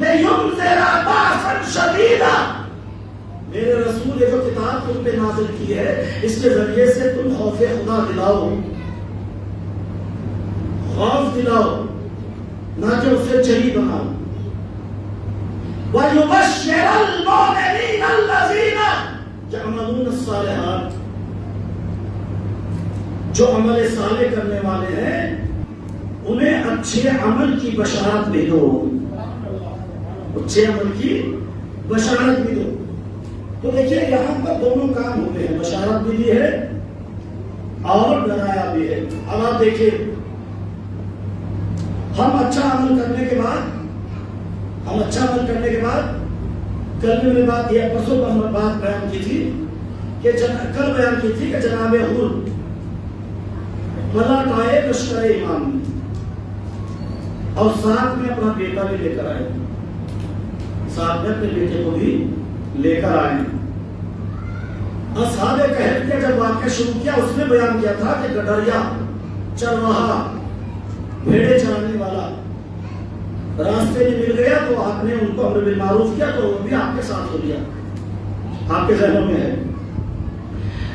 لِيُنذِرَ بَأْسًا شَدِيدًا، میرے رسول یہ جو کتاب تم پہ نازل کی ہے اس کے ذریعے سے تم خوف خدا دلاؤ، خوف دلاؤ، نہ کہ اسے جری بناؤ۔ وَيُبَشِّرَ الْمُؤْمِنِينَ الَّذِينَ يَعْمَلُونَ الصَّالِحَاتِ، جو عمل صالح کرنے والے ہیں انہیں اچھے عمل کی بشارت بھی دو، اچھے عمل کی بشارت بھی دو۔ تو دیکھیے یہاں پر دونوں کام ہوتے ہیں، بشارت بھی دی ہے اور ڈرایا بھی ہے۔ اب آپ دیکھیے ہم اچھا عمل کرنے کے بعد کل میں نے بات یہ پرسوں بات بیان کی تھی کہ کل بیان کی تھی کہ جناب حور پلٹ آئے لشکر ایمان میں اور ساتھ میں اپنا بیٹا بھی لے کر آئے، ساتھ میں اپنے بیٹے کو بھی لے کر آئے۔ اصحاب کہف کے جب واقعہ شروع کیا اس میں بیان کیا تھا کہ گڈریا چرواہا بھیڑے چرانے والا راستے میں مل گیا تو آپ نے ان کو امر بالمعروف کیا تو وہ بھی آپ کے ساتھ ہو گیا، آپ کے ذہنوں میں ہے۔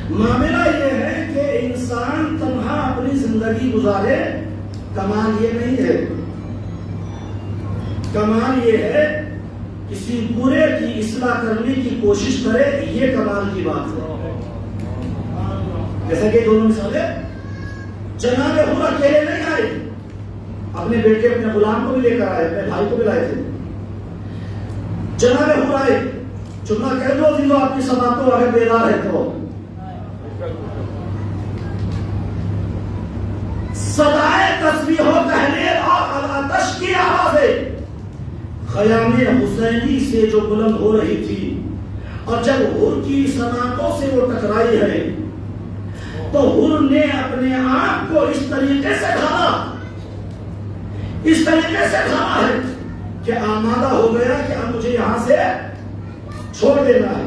معاملہ یہ ہے کہ انسان تنہا اپنی زندگی گزارے، کمال یہ نہیں ہے، کمال یہ ہے کسی برے کی اصلاح کرنے کی کوشش کرے، یہ کمال کی بات ہے۔ جیسا کہ دونوں مثالیں، جناب حور اکیلے نہیں آئے، اپنے بیٹے اپنے غلام کو بھی لے کر آئے، اپنے بھائی کو بھی لائے تھے۔ جناب حور آئے، جملہ کہہ دو دن آپ کی سماعتوں اگر بیدار ہے تو صدائے تسبیح و تحلیل اور العطش کی آوازیں خیام حسینی سے جو بلند ہو رہی تھی، اور جب حور کی سماعتوں سے وہ ٹکرائی ہے تو حور نے اپنے آپ کو اس طریقے سے کھانا ہے کہ آمادہ ہو گیا کہ اب مجھے یہاں سے چھوڑ دینا ہے،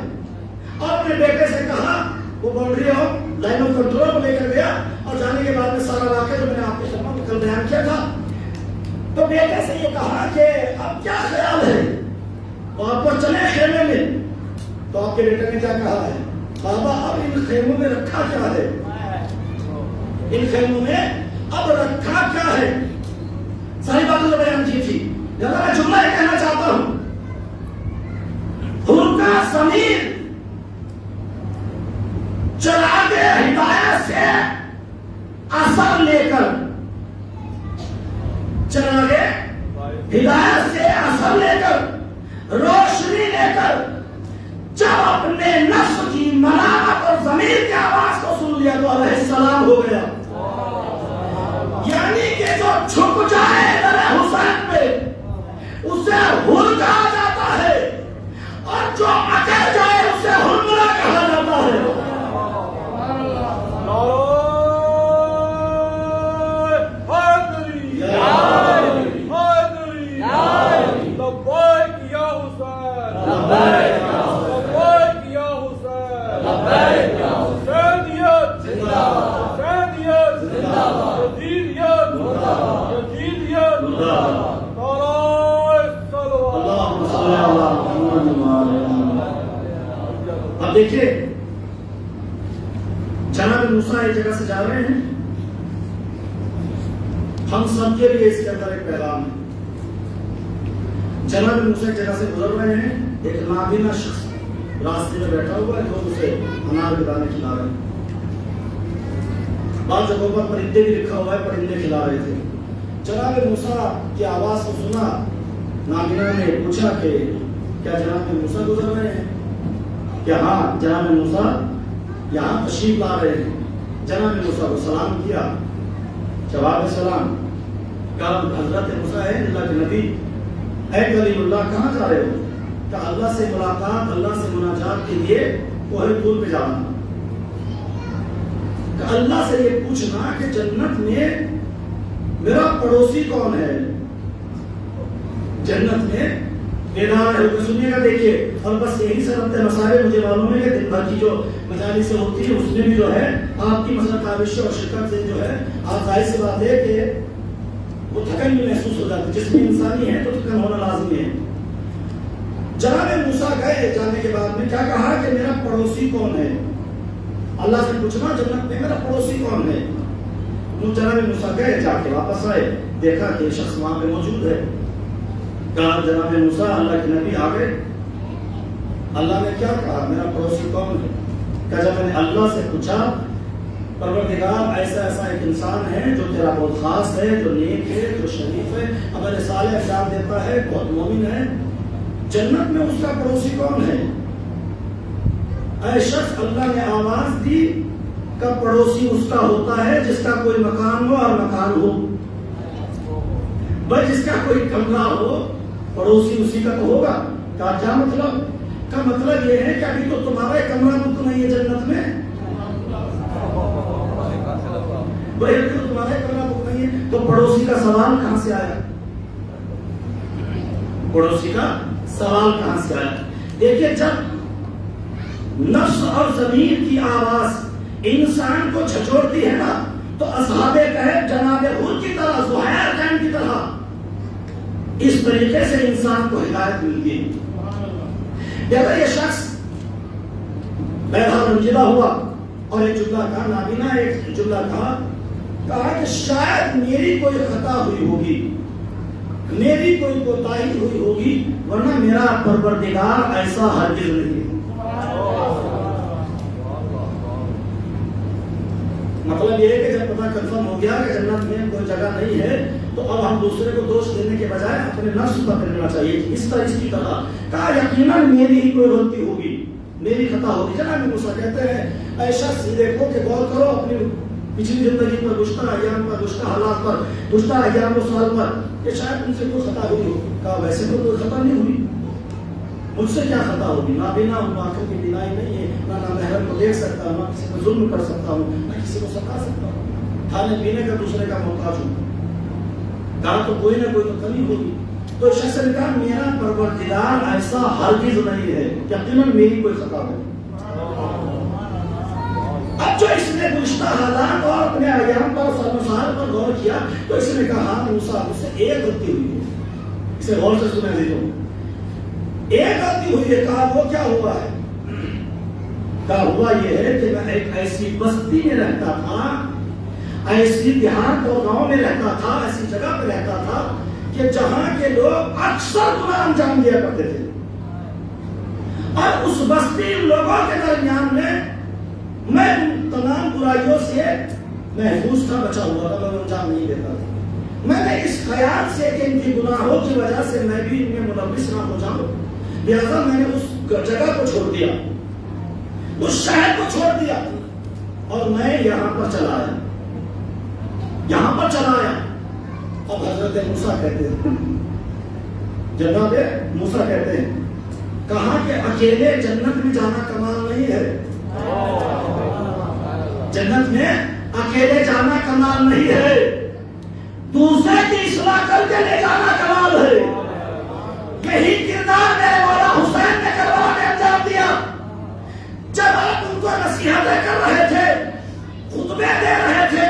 اور اپنے بیٹے سے کہا، وہ boundary of line of control کو لے کر گیا، اور جانے کے بعد میں سارا واقعہ جو میں نے آپ کے سامنے کل بیان کیا تھا، تو بیٹے سے یہ کہا کہ اب کیا خیال ہے، تو آپ کو چلے خیمے میں، تو آپ کے بیٹے نے کیا کہا ہے، بابا اب ان خیموں میں رکھا کیا ہے، ان خیموں میں اب رکھا کیا ہے، ساری باتوں کو بیان کی تھی۔ جب میں جملہ یہ کہنا چاہتا ہوں، حور کا ضمیر چراغ ہدایت سے اثر لے کر، چراغ ہدایت سے اثر لے کر، روشنی لے کر، جب اپنے نفس کی ملامت اور ضمیر کی آواز کو سن لیا تو علیہ السلام ہو گیا۔ یعنی کہ جو چھپ جائے در حسین پہ اسے حور کہا جاتا ہے، اور جو اکڑ جائے اسے حرملہ کہا جاتا ہے۔ اب دیکھیے جناب موسیٰ ایک جگہ سے جا رہے ہیں، ہم سب کے لیے اس کے اندر ایک پیغام ہے۔ جناب موسیٰ ایک جگہ سے گزر رہے ہیں، ایک نابینا شخص راستے میں بیٹھا ہوا ہے، لوگ اسے انار کے دانے کھلا رہے ہیں۔ بعض جگہوں پر پرندے بھی لکھا ہوا ہے، پرندے کھلا رہے تھے۔ جناب موسیٰ کی آواز کو سنا، نابینا نے پوچھا کہ کیا جناب موسیٰ گزر رہے ہیں؟ کہ ہاں جناب موسیٰ یہاں تشریف لا رہے ہیں۔ جناب موسیٰ کو سلام کیا، جواب سلام، کہا حضرت موسیٰ ہے اللہ کے نبی، اے کلیم اللہ کہاں جا رہے ہو؟ کہ اللہ سے ملاقات، اللہ سے مناجات کے لیے کوہ طور پہ جانا، کہ اللہ سے یہ پوچھنا کہ جنت میں میرا پڑوسی کون ہے، جنت میں بیدار ہے۔ سنیے گا دیکھیے، اور بس یہی سب مسائل مجھے معلوم ہے کہ دن بھر کی جو مجالس ہوتی ہے اس میں بھی جو ہے آپ کی مثلا کاوش اور شرکت سے جو ہے آپ ظاہر سی بات ہے کہ وہ تھکن بھی محسوس ہو جاتی ہے، جسم انسانی ہے تو تھکن ہونا لازمی ہے۔ جناب موسیٰ گئے، جانے کے بعد میں کیا کہا کہ میرا پڑوسی کون ہے؟ اللہ سے پوچھنا جنت میں میرا پڑوسی کون ہے؟ جناب موسیٰ گئے، جا کے واپس آئے، دیکھا کہ شخص وہاں پہ موجود ہے۔ کہا جناب موسیٰ اللہ کے نبی آ گئے۔ اللہ نے کیا کہا میرا پڑوسی کون ہے؟ کہ جب میں نے اللہ سے پوچھا پروردگار ایسا ایسا ایک انسان ہے جو تیرا بہت خاص ہے، جو نیک ہے، جو شریف ہے، عمل صالح انجام دیتا ہے، بہت مومن ہے، جنت میں اس کا پڑوسی کون ہے؟ اے شخص اللہ نے آواز دی کہ پڑوسی اس کا ہوتا ہے جس کا کوئی مکان ہو اور مکان ہو، بس جس کا کوئی کمرہ ہو پڑوسی اسی کا تو ہوگا۔ کیا مطلب؟ کا مطلب یہ ہے کہ ابھی تو تمہارا کمرہ بک نہیں ہے جنت میں، تمہارا کمرہ بک نہیں ہے، تو پڑوسی کا سوال کہاں سے آیا؟ پڑوسی کا سوال کہاں سے آیا؟ دیکھیے جب نفس اور ضمیر کی آواز انسان کو جھنجھوڑتی ہے نا، تو اصحاب کہف جناب حود کی طرح، زہیر خان کی طرح اس طریقے سے انسان کو ہدایت ملتی ہے۔ جب یہ شخص بیدھا رنجیدہ ہوا اور ایک جملہ کہا، نابینا ایک جملہ کہا کہ شاید میری کوئی خطا ہوئی ہوگی، میری کوئی کوتاہی ہوئی ہوگی، ورنہ میرا پروردگار ایسا ہرگز نہیں ہے۔ مطلب یہ ہے کہ جب پتہ کنفرم ہو گیا کہ جنت میں کوئی جگہ نہیں ہے، تو اب ہم دوسرے کو دوش دینے کے بجائے اپنے نفس پر کرنا چاہیے۔ اس کی طرح کہا یقیناً میری ہی کوئی غلطی ہوگی، میری خطا ہوگی۔ جناب موسیٰ کہتے ہیں اے شخص دیکھو کہ غور کرو اپنی پچھلی زندگی پر، گزشتہ ایام پر، گزشتہ حالات پر، گزشتہ ایام و سال پر، کہ شاید تم سے کوئی خطا ہوئی ہو۔ کہا ویسے تو کوئی خطا نہیں ہوئی، مجھ سے کیا خطا ہوگی؟ نابینا ہوں، آنکھوں کی بینائی نہیں ہے، نہ نامحرم کو دیکھ سکتا ہوں، نہ کسی کو ظلم کر سکتا ہوں، نہ کسی کو ستا سکتا ہوں، کھانے پینے کا دوسرے کا محتاج ہوں۔ کہا تو کوئی نہ کوئی تو کمی ہوگی۔ تو شخص نے کہا میرا پروردگار ایسا ہرگز نہیں ہے، یقیناً میری کوئی خطا ہے۔ اب جو اس نے گزشتہ حالات اور اپنے ایام پر، سال پر غور کیا، تو اس نے کہا موسیٰ مجھ سے ایک غلطی ہوئی ہے، اسے غور سے سنے دیجو، ایک غلطی ہوئی ہے۔ کہا وہ کیا ہوا ہے؟ کہا ہوا یہ ہے کہ میں ایک ایسی بستی میں رہتا تھا، ایسی دیہات اور گاؤں میں رہتا تھا، ایسی جگہ پہ رہتا تھا کہ جہاں کے لوگ اکثر گناہ انجام دیا کرتے تھے، اور اس بستی لوگوں کے درمیان میں تمام برائیوں سے محفوظ تھا، بچا ہوا تھا، میں انجام نہیں دیتا تھا۔ میں نے اس خیال سے کہ ان کی گناہوں کی وجہ سے میں بھی ان میں ملوث نہ ہو جاؤں، لہذا میں نے اس جگہ کو چھوڑ دیا، اس شہر کو چھوڑ دیا، اور میں یہاں پر چلا آیا، یہاں پر چلا آیا۔ اب حضرت موسیٰ کہتے ہیں، جناب موسیٰ کہتے ہیں، کہا کہ اکیلے جنت میں جانا کمال نہیں ہے، جنت میں اکیلے جانا کمال نہیں ہے، دوسرے کی اصلاح کر کے لے جانا کمال ہے۔ یہی کردار میرے مولا حسین نے کربلا میں انجام دیا۔ جب آپ ان کو نصیحتیں کر رہے تھے، خطبے دے رہے تھے،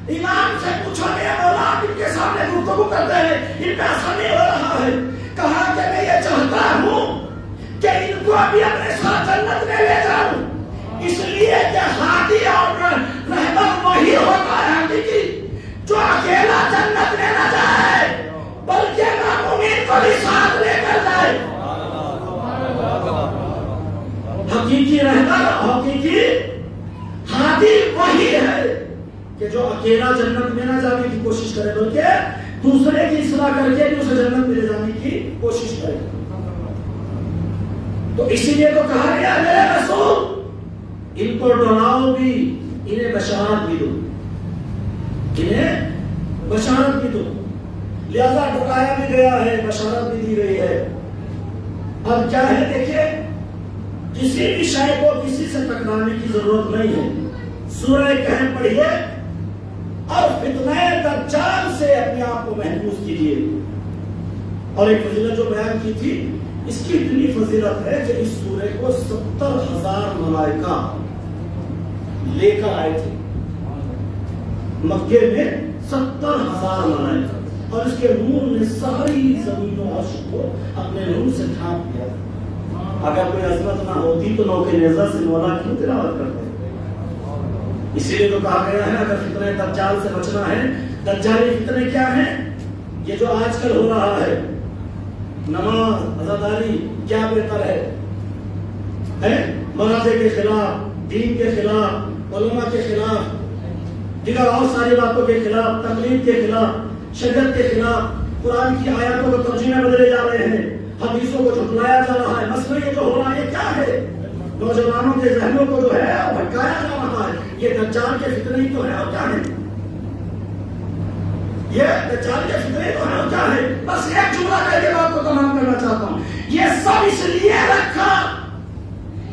امام سے پوچھا میرے مولا آپ ان کے سامنے گفتگو کرتے ہیں، ان پہ اثر نہیں ہو رہا ہے۔ کہا کہ میں یہ چاہتا ہوں کہ ان کو ابھی اپنے ساتھ جنت میں لے جاؤں، اس لیے کہ ہادی اور رہبر وہی ہوتا ہے حقیقی جو اکیلا جنت میں نہ جائے بلکہ ناممکن کو بھی ساتھ لے کر جائے۔ حقیقی رہبر، حقیقی ہادی وہی ہے کہ جو اکیلا جنت میں نہ جانے کی کوشش کرے بلکہ دوسرے کی اصلاح کر کے بھی اسے جنت میں لے جانے کی کوشش کرے۔ تو اسی لیے تو کہا گیا میرے رسول ان کو ڈراؤ بھی، انہیں بشارت بھی دو، انہیں بشارت بھی دو۔ لہذا ڈرایا بھی گیا ہے، بشارت بھی دی گئی ہے۔ اب کیا ہے دیکھیے، کسی بھی شے کو کسی سے ٹکرانے کی ضرورت نہیں ہے۔ سورہ کہف پڑھیے اور فتنہ دجال سے اپنے آپ کو محفوظ کیجیے۔ اور ایک فضیلت جو بیان کی تھی، اس کی اتنی فضیلت ہے کہ اس سورہ کو 70,000 ملائکہ لے کر آئے تھے، مکے میں 70,000 ملائکہ۔ اور اس کے نور نے ساری زمین و عرش کو اپنے نور سے ڈھانپ دیا. اگر کوئی عظمت نہ ہوتی تو نوک نیزہ سے مولا کیوں تلاوت کرتے؟ اسی لیے تو کہا گیا ہے اگر فتنہ دجال سے بچنا ہے. دجالی فتنے کیا ہیں؟ یہ جو آج کل ہو رہا ہے، نماز عزاداری کیا بہتر ہے؟ مرادے کے خلاف، دین کے خلاف، علماء کے خلاف، دیگر اور ساری باتوں کے خلاف، تقلید کے خلاف، شریعت کے خلاف، قرآن کی آیاتوں کو ترجمے بدلے جا رہے ہیں، حدیثوں کو جھٹلایا جا رہا ہے. مسئلہ یہ جو ہو رہا ہے یہ کیا ہے؟ نوجوانوں کے ذہنوں کو جو ہے بھٹکایا جا رہا ہے. یہ دجال کے فتنے ہی تو ہے اور کیا ہے؟ یہ دجال کے فتنے تو ہے اور کیا ہے؟ بس ایک جملہ کہہ کے بات کو تمام کرنا چاہتا ہوں. یہ سب اس لیے رکھا،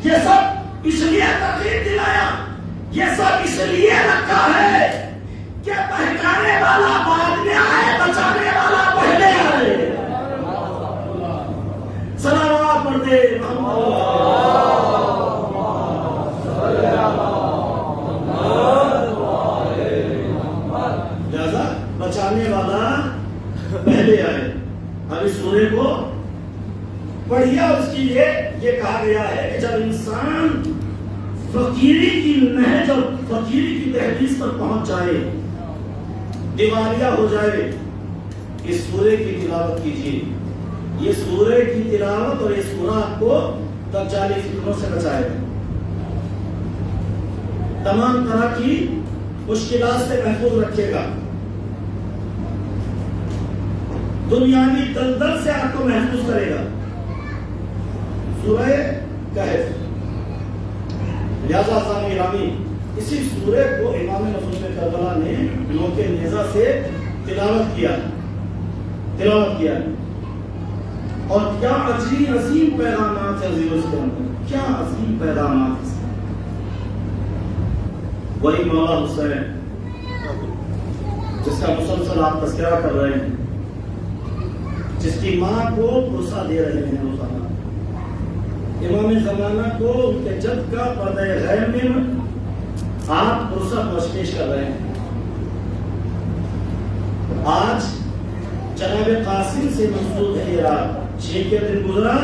یہ سب اس لیے ترغیب دلایا، یہ سب اس لیے رکھا ہے کہ بہکانے والا بعد میں آئے، بچانے والا پہلے آئے. صلوات پڑھتے لہذا بچانے والا پہلے آئے. اب اس سورے کو پڑھیے اور اس کے لیے یہ کہا گیا ہے کہ جب انسان فقیری کی نہج اور فقیری کی تحدیث پر پہنچ جائے، دیوالیہ ہو جائے، اس سورے کی تلاوت کیجیے. یہ سورے کی تلاوت اور یہ سورہ آپ کو دجالی فتنوں سے بچائے گا، تمام طرح کی مشکلات سے محفوظ رکھے گا، دنیاوی دلدل سے آپ کو محفوظ کرے گا. سورہ کہف. لہذا سامع گرامی، اسی سورے کو امام مظلوم کربلا نے نوک نیزہ سے تلاوت کیا. اور کیا عظیم پیغامات ہیں اس کے اندر، کیا عظیم پیغامات ہیں. وہی مولا حسین جس کا مسلسل آپ تذکرہ کر رہے ہیں، جس کی ماں کو پرسہ دے رہے ہیں روزانہ، امام زمانہ کو ان کے جد کا پردہ غیب میں آپ پرسہ پیش کر رہے ہیں. آج جناب قاسم سے منسوب ہے یہ رات. 6 کے دن گزرا،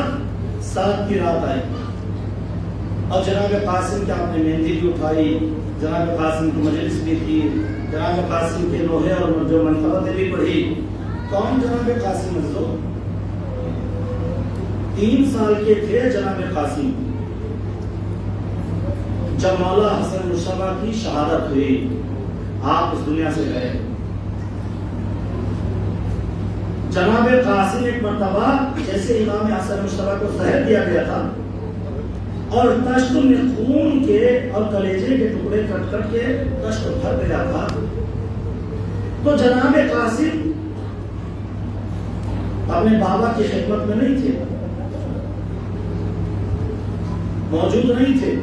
7 کی رات آئی، اور جناب قاسم کی آپ نے مہندی بھی اٹھائی، جناب قاسم کی مجلس بھی کی، جناب قاسم کے لوہے اور جو منقبتیں بھی پڑھی. کون جناب قاسم مزدو؟ 3 سال کے تھے جناب قاسم جب مولا حسن مشتبہ کی شہادت ہوئی، آپ اس دنیا سے گئے. جناب قاسم ایک مرتبہ جیسے امام حسن مشتبہ کو زہر دیا گیا تھا اور تشت میں خون کے اور کلیجے کے ٹکڑے کٹ کٹ کے تشت بھر گیا تھا، تو جناب قاسم اپنے بابا کی خدمت میں نہیں تھے، موجود نہیں تھے.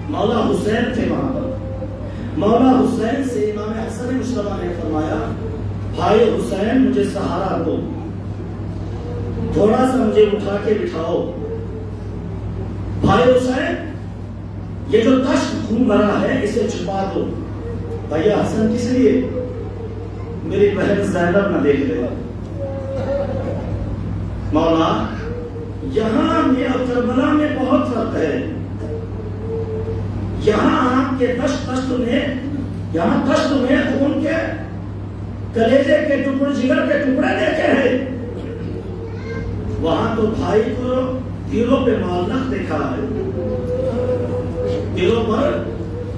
مولا حسین تھے وہاں پر. مولا حسین سے امام حسن مشتبہ نے فرمایا، بھائی حسین مجھے سہارا دو، تھوڑا سا مجھے اٹھا کے بٹھاؤ. بھائی حسین یہ جو تشت خون بھرا ہے اسے چھپا دو. بھیا حسن کس لیے؟ میری بہن زینب نہ دیکھ لے. مولا یہاں میں اور کربلا میں بہت فرق ہے. یہاں آپ کے تشت میں، یہاں تشت میں خون کے کلیجے کے ٹکڑے، جگر کے ٹکڑے دیکھے ہیں، وہاں تو بھائی کو دلوں پہ معلق دیکھا ہے، دلوں پر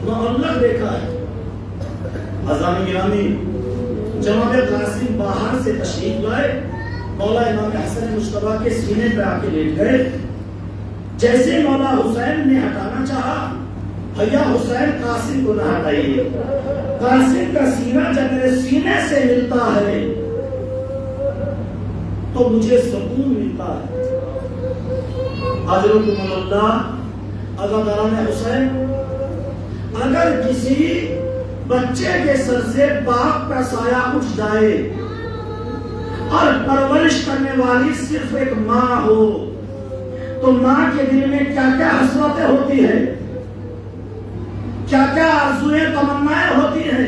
معلق دیکھا ہے. عزام گرامی، جناب قاسم باہر سے تشریف لائے، مولا امام حسن مشتبہ کے سینے پہ آ کے لیٹ گئے. جیسے مولا حسین نے ہٹانا چاہا، بھیا حسین قاسم کو نہ ہٹائیے، قاسم کا سینہ جب میرے سینے سے ملتا ہے تو مجھے سکون ملتا ہے. حضرت اللہ عزاداران حسین، اگر کسی بچے کے سر سے باپ کا سایہ اٹھ جائے اور پرورش کرنے والی صرف ایک ماں ہو تو ماں کے دل میں کیا کیا حسرتیں ہوتی ہیں، کیا کیا آرزویں تمنائیں ہوتی ہیں.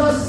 10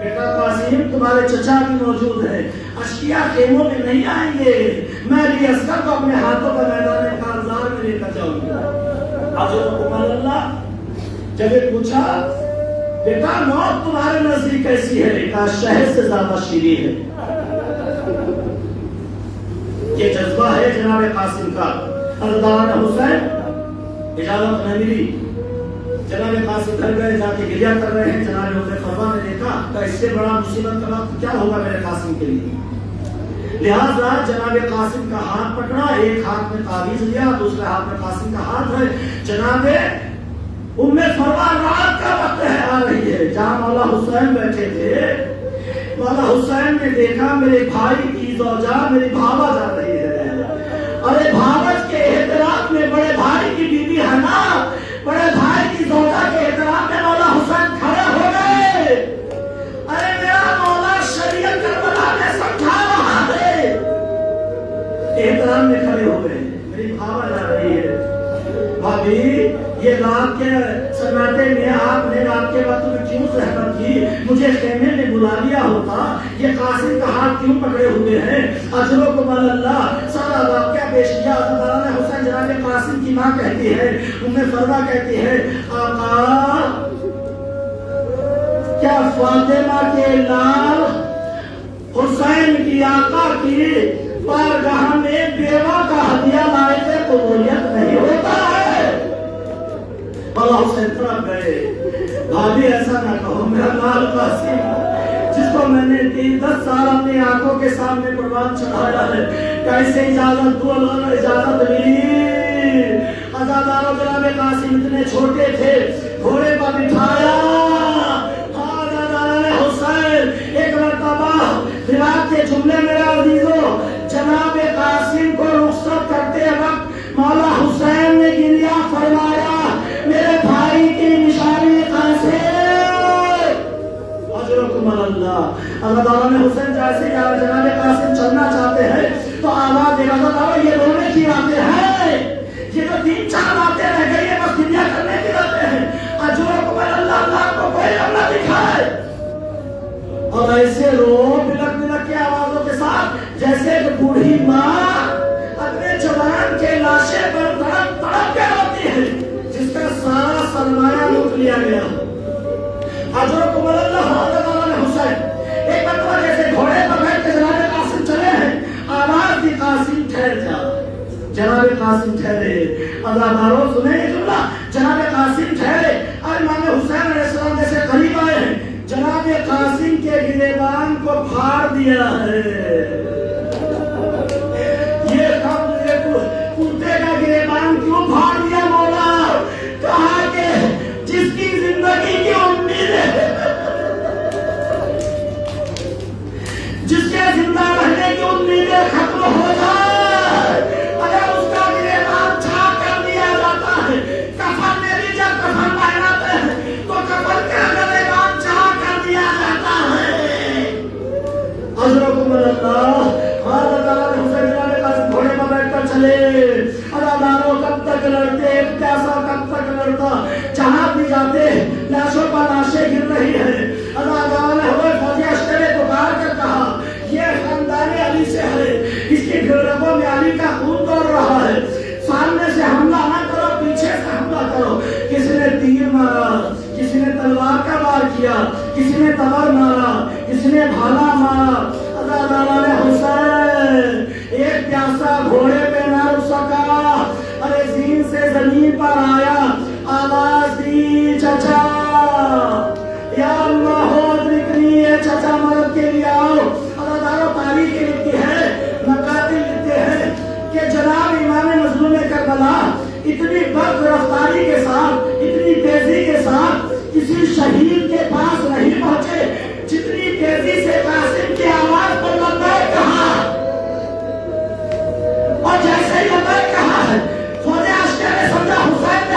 بیٹا قاسم تمہارے چچا بھی موجود ہے، اشکیا خیموں میں نہیں آئیں گے، میں علی اصغر کو اپنے ہاتھوں پر میدان کارزار میں لے کر جاؤں گا۔ حضرت اللہ جب یہ پوچھا بیٹا موت تمہارے نزدیک کیسی ہے؟ کہا شہد سے زیادہ شیریں ہے۔ یہ جذبہ ہے جناب قاسم کا۔ حضرت حسین اجازت نہیں ملی، جناب قاسم گھر گئے، جا کے گریہ کر رہے ہیں۔ جناب عمر فرما نے دیکھا کہ اس سے بڑا مصیبت کا وقت کیا ہوگا میرے قاسم کے لیے، لہذا جناب قاسم کا ہاتھ پکڑا، ایک ہاتھ میں تعویذ لیا، دوسرے ہاتھ میں قاسم کا ہاتھ ہے۔ جناب ام فرما رات کا وقت ہے، آ رہی ہے، جہاں مولا حسین بیٹھے تھے، مولا حسین نے دیکھا میرے بھائی کی زوجہ میری بھاوا جا رہی ہے۔ ارے بھاوج کے احترام میں بڑے بھائی کی بیوی ہے نا، بڑے بھائی کی زوجہ کے احترام میں مولا حسین کھڑے ہو گئے۔ ارے میرا مولا شریعت کربلا میں سمجھا رہا ہے، احترام میں کھڑے ہو گئے، میری بھاوا جا رہی ہے۔ بھابھی یہ رات کے سناٹے میں آپ نے رات کے وقت میں کیوں زحمت کی؟ مجھے خیمے میں بلا لیا ہوتا، یہ قاسم کا ہاتھ کیوں پکڑے ہوئے ہیں؟ اجرکم اللہ سارا واقعہ پیش کیا۔ حضرت حسین جناب قاسم کی ماں کہتی ہے، ام فرما کہتی ہے، آقا کیا فاطمہ کے لال حسین کی آقا کی بارگاہ میں بیوہ کا ہدیہ لائے تھے قبولیت نہیں ہوتا ہے؟ مولا حسین طرف گئے، بھابھی ایسا نہ کہو، میرا لال قاسم جس کو میں نے 10 سال اپنی آنکھوں کے سامنے قربان چڑھایا ہے، کیسے اجازت دو؟ اللہ نے اجازت ملی۔ عزادارو جناب قاسم اتنے چھوٹے تھے، گھوڑے پر بٹھایا، حسین ایک مرتبہ روایت کے جملے میرے عزیزو، جناب قاسم کو رخصت کرتے وقت مولا حسین نے گریہ فرمایا، میرے بھائی کی نشانی قاسم۔ اجرکم اللہ۔ اللہ نے حسین جیسے جناب قاسم چلنا چاہتے ہیں تو آواز دے رہا، یہ رونے کی باتیں ہیں، یہ تو 3-4 باتیں رہ گئی ہے، بس دنیا کرنے کی باتیں ہیں۔ اجرکم اللہ، اللہ کو کوئی نہ دکھائے، اور ایسے رو بلک بلک کی آوازوں کے ساتھ جیسے ایک بوڑھی ماں اپنے جوان کے لاشے پر تڑپ تڑپ کے روتی ہے، جس کا سارا سرمایہ لوٹ لیا گیا۔ اجرکم اللہ۔ حضرت حسین ایک مرتبہ جیسے گھوڑے پر بیٹھ کے جناب قاسم چلے ہیں، آواز دی قاسم ٹھہر جا، جناب قاسم ٹھہرے۔ اللہ دارو سنیں یہ جملہ، جناب قاسم ٹھہرے، اور امام حسین علیہ السلام جیسے قریب آئے ہیں، جناب قاسم کے گریبان کو پھاڑ دیا ہے۔ یہ کتے کا گریبان کیوں پھاڑ دیا مولا؟ کہا کہ جس کی زندگی کی امید ہے، جس کے زندہ رہنے کی امیدیں ختم ہو جائے، اگر اس کا گریبان چھاپ کر دیا جاتا ہے، کفن میں بھی جب کفن پہناتے ہیں تو کفن کا گریبان چھاپ کر دیا جاتا ہے۔ اجرکم اللہ۔ حضرت حسین جناب قاسم گھوڑے پر بیٹھ کر چلے، اداداروں کب تک لڑتے، ایک پیاسا کب تک لڑتا، جہاں بھی جاتے لاشوں پر لاشیں گر رہی ہیں۔ اداداروں نے ہوئے فوجی عسکر نے پکار کر کہا، یہ خاندان علی سے ہے، اس کی گردوں میں علی کا خون دوڑ رہا ہے، سامنے سے حملہ نہ کرو، پیچھے سے حملہ کرو۔ کسی نے تیر مارا، کسی نے تلوار کا وار کیا، کسی نے تبر مارا، کسی نے بھالا مارا۔ اداداروں حسین ایک پیاسا گھوڑے پہ نہ رک سکا، ارے زین سے زمین پر آیا، آواز دی، چچا یا اللہ ہو ذکری ہے، چچا مدد کے لیے آؤ۔ اداداروں تاریخ لکھتی ہے، مقاتل لکھتے ہیں کہ جناب امام مظلوم کربلا اتنی برق رفتاری کے ساتھ، اتنی تیزی کے ساتھ کسی شہید کے پاس نہیں پہنچے جتنی تیزی سے قاسم کی آواز پر لبیک کہا، اور جیسے ہی لبیک کہا ہے فوجی عسکر نے سمجھا حسین نے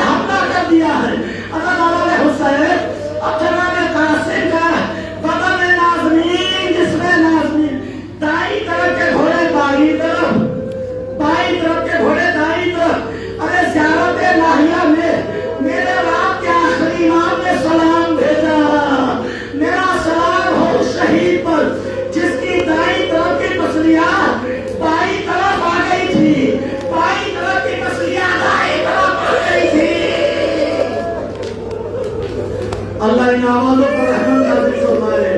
شہید پر جس کی دائیں طرف کی پسلیاں بائیں طرف آ گئی تھی، بائیں طرف کی پسلیاں دائیں طرف آ گئی تھی۔ اللہ ان آوازوں پر رحمت نازل فرمائے۔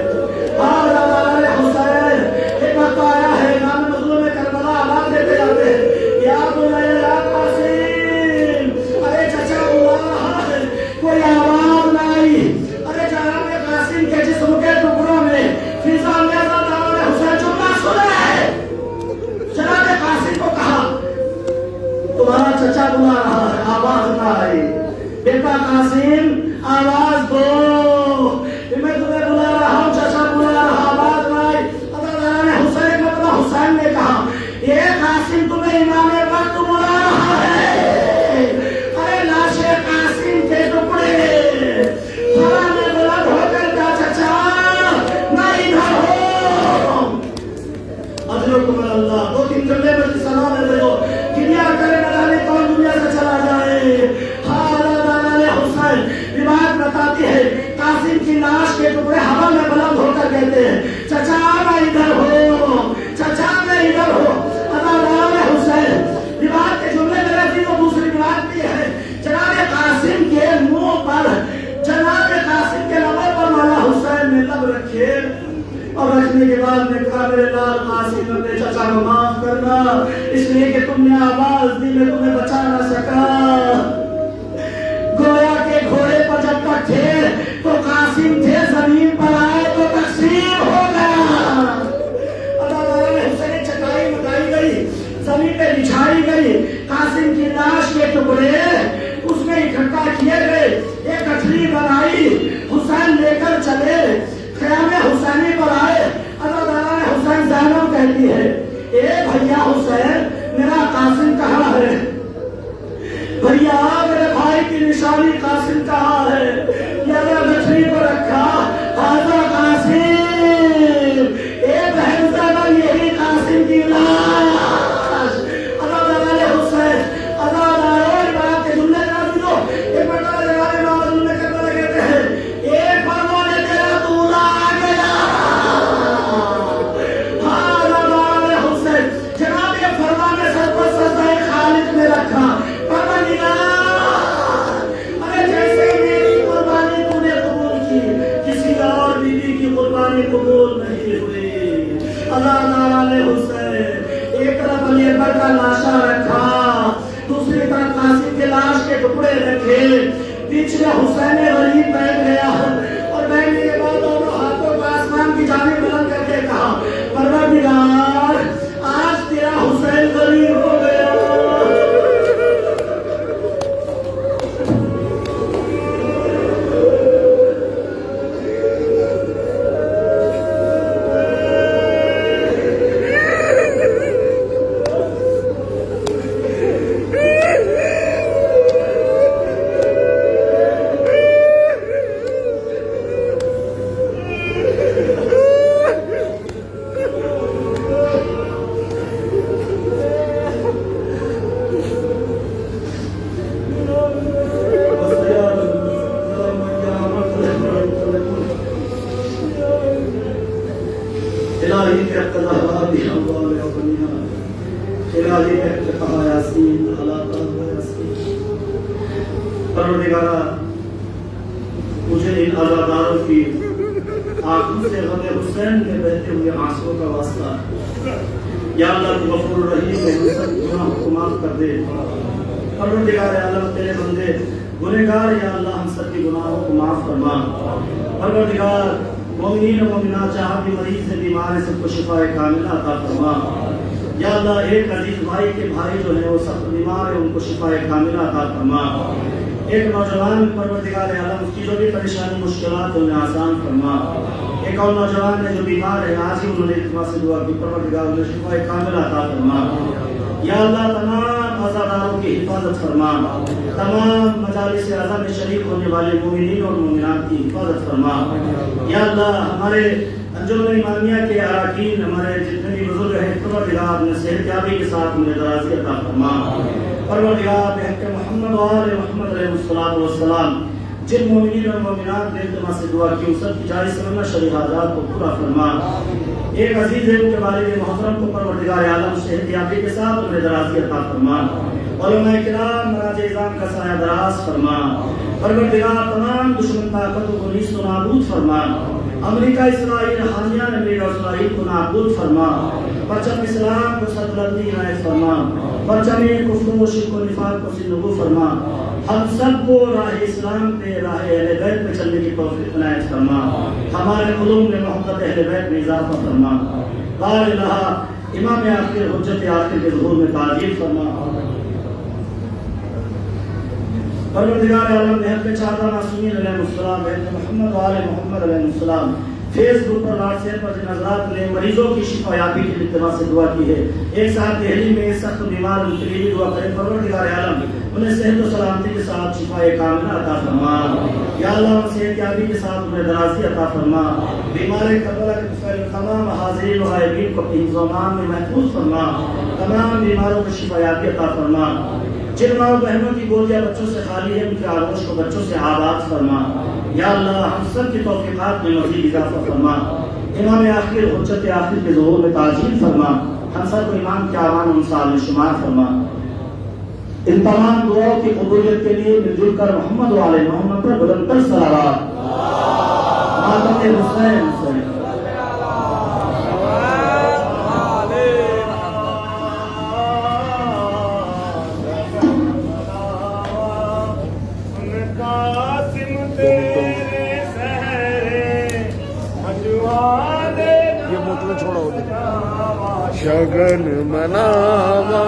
آل حسین، ایک وقت آیا ہے امام مظلوم کربلا آواز دیتے جاتے ہیں، یا بنیا یا قاسم، ارے چچا ہوا ہے، کوئی آواز نہ آئی۔ ارے جناب قاسم کے جسم کے ٹکڑوں میں فضا میں حضرت حسین جملہ سنا ہے۔ جناب قاسم کو کہا تمہارا چچا بلا رہا ہے، آواز نہ آئی۔ بیٹا قاسم آواز دو، میں تمہیں بلا رہا ہوں، چچا بلا رہا، آواز نہ آئی۔ حسین مطلب حسین نے کہا یہ قاسم تمہیں امام وقت بلا رہا ہے۔ ارے لاش قاسم کے ٹکڑے ہوا میں بلند ہو کر کہا چچا نہ ادھر ہو۔ اجرکم اللہ، دو تین جملے میں سلام دے دو، دنیا کرے نہ کون دنیا سے چلا جائے۔ روایت بتاتی ہے قاسم کی لاش کے ٹکڑے ہوا میں بلند ہو کر کہتے ہیں چچا میں ادھر ہو، چچا میں ادھر ہو۔ اللہ حسین روایت کے جملے میں رہتی تو دوسری روایت بھی ہے جناب قاسم کے منہ پر، جناب قاسم کے لبوں پر مولا حسین نے لب رکھے اور رکھنے کے بعد نے کہا میرے لال قاسم اپنے چچا کو معاف کرنا، اس لیے کہ تم نے آواز دی میں تمہیں بچا نہ سکا۔ گویا کے گھوڑے پر جب تک تھے تو قاسم تھے، زمین پر آئے تو تقسیم ہو گیا۔ اللہ نے حسین چٹائی لگائی گئی، زمین پہ بچھائی گئی، قاسم کی لاش کے ٹکڑے اس میں اکٹھا کیے گئے، ایک گٹھلی بنائی، حسین لے کر چلے، خیام حسینی پر آئے۔ اللہ تعالیٰ نے حسین زینب کہتی ہے اے بھیا حسین میرا قاسم کہاں ہے؟ بھیا میرے بھائی کی نشانی قاسم کہاں ہے؟ میرا گٹھلی کو رکھا، آجا قاسم، اے بہن زینب یہی قاسم کی لاش۔ اللہ تعالیٰ نے حسین اللہ تعالیٰ روایت کے جملے کا بھی دو، ایک مرتبہ جناب امام نے کرنا کہتے ہیں ایک فرمان تیرا دولہا آ گیا۔ ہاں اللہ تعالیٰ نے حسین جناب یہ فرمان سر پر سجدہ خالق میں رکھا، ارے جیسے میری قربانی تو نے قبول کی کسی اور بیوی کی قربانی قبول نہیں ہوئی۔ اللہ تعالیٰ نے حسین ایک طرف علی اکبر کا لاشا رکھا، دوسری طرف قاسم کے لاش کے ٹکڑے رکھے، بیچ میں حسین غریب بیٹھ گیا اور بیٹھنے کے بعد دونوں ہاتھوں کو آسمان کی جانب بلند کر کے کہا پروردگار آج تیرا حسین غریب ہو گیا۔ پروردگارا مجھے ان عزاداروں کی آنکھوں سے غم حسین میں بہتے ہوئے آنسوں کا واسطہ، یا اللہ تو غفور رحیم ہے، سب گناہوں کو معاف کر دے۔ پروردگار عالم تیرے بندے گنہگار، یا اللہ ہم سب کی گناہوں کو معاف فرما۔ پروردگار مومنین و مومنات جہاں بھی مریض سے بیمار ہے سب کو شفاء کاملہ عطا فرما۔ یا اللہ ایک عزیز بھائی کے بھائی جو ہیں وہ سب بیمار ہیں ان کو شفاء کاملہ عطا فرما۔ ایک نوجوان پروردگار عالم اس کی جو بھی پریشانی مشکلات انہیں آسان فرما۔ ایک اور نوجوان ہے جو بیمار ہے، آج ہی انہوں نے التماس سے دعا کی پروردگار انہیں شفاء کاملہ عطا فرما۔ یا اللہ تمام عزاداروں کی حفاظت فرما، تمام مجالس اعظم میں شریک ہونے والے مومنین اور مومنات کی حفاظت فرما۔ یا اللہ ہمارے انجمن امامیہ کے اراکین، ہمارے جتنے بھی بزرگ ہیں، پروردگار اپنے صحت یابی کے ساتھ انہیں درازی عطا فرما۔ پروردگار بحق محمد و آل محمد علیہ الصلوۃ والسلام جن مومنین اور مومنات نے التماس سے دعا کی، سب کی جائز تمنا شرعی حاجات کو پورا فرما۔ ایک عزیز ہے ان کے والد محترم کو پروردگار عالم صحت یابی کے ساتھ عمر درازی عطا فرما، علماء کرام مراج اعظام کا سایہ دراز فرما، پروردگار تمام دشمن طاقتوں کو نیست و نابود فرما، امریکہ اسرائیل حامیان امریکہ اسرائیل کو نابود فرما، پرچم اسلام کو سربلندی عنایت فرما، پرچم کفر و شرک و نفاق کو سنگو فرما، ہم سب کو راہ اسلام پہ راہ اہل بیت پہ چلنے کی توفیق عنایت فرما، ہمارے قلوب میں محبت اہل بیت میں اضافہ فرما، لا الہ امام آخر حجت آخر کے ظہور میں تعجیل فرما۔ پروردگار عالم نے حق چاہتا معصومین علیہ السلام محمد و آل محمد علیہ السلام فیس بک پر واٹس ایپ پر جن حضرات نے مریضوں کی شفا یابی کے التماس سے دعا کی ہے، ایک ساتھ دہلی میں سخت بیمار ان کے لیے دعا کریں، پروردگار عالم انہیں صحت و سلامتی کے ساتھ شفا کاملہ عطا فرما، یا اللہ صحت یابی کے ساتھ انہیں درازی عطا فرما، بیمار کربلا کے طفیل تمام حاضرین و غائبین کو اپنی حفظ و امان میں محفوظ فرما، تمام بیماروں کو شفا یابی عطا فرما، جن ماں بہنوں کی گودیاں بچوں سے خالی ہے ان کے آغوش کو بچوں سے آباد فرما، یا اللہ ہم سب کی توفیقات میں مزید اضافہ فرما، امام آخر حجت آخر کے ظہور میں تعجیل فرما، ہم سب کو ایمان کے آوان انصار میں شمار فرما۔ ان تمام دعاؤں کی قبولیت کے لیے مل جل کر محمد و آل محمد پر بلند تر صلوات۔ ماتم حسین حسین شگن مناوا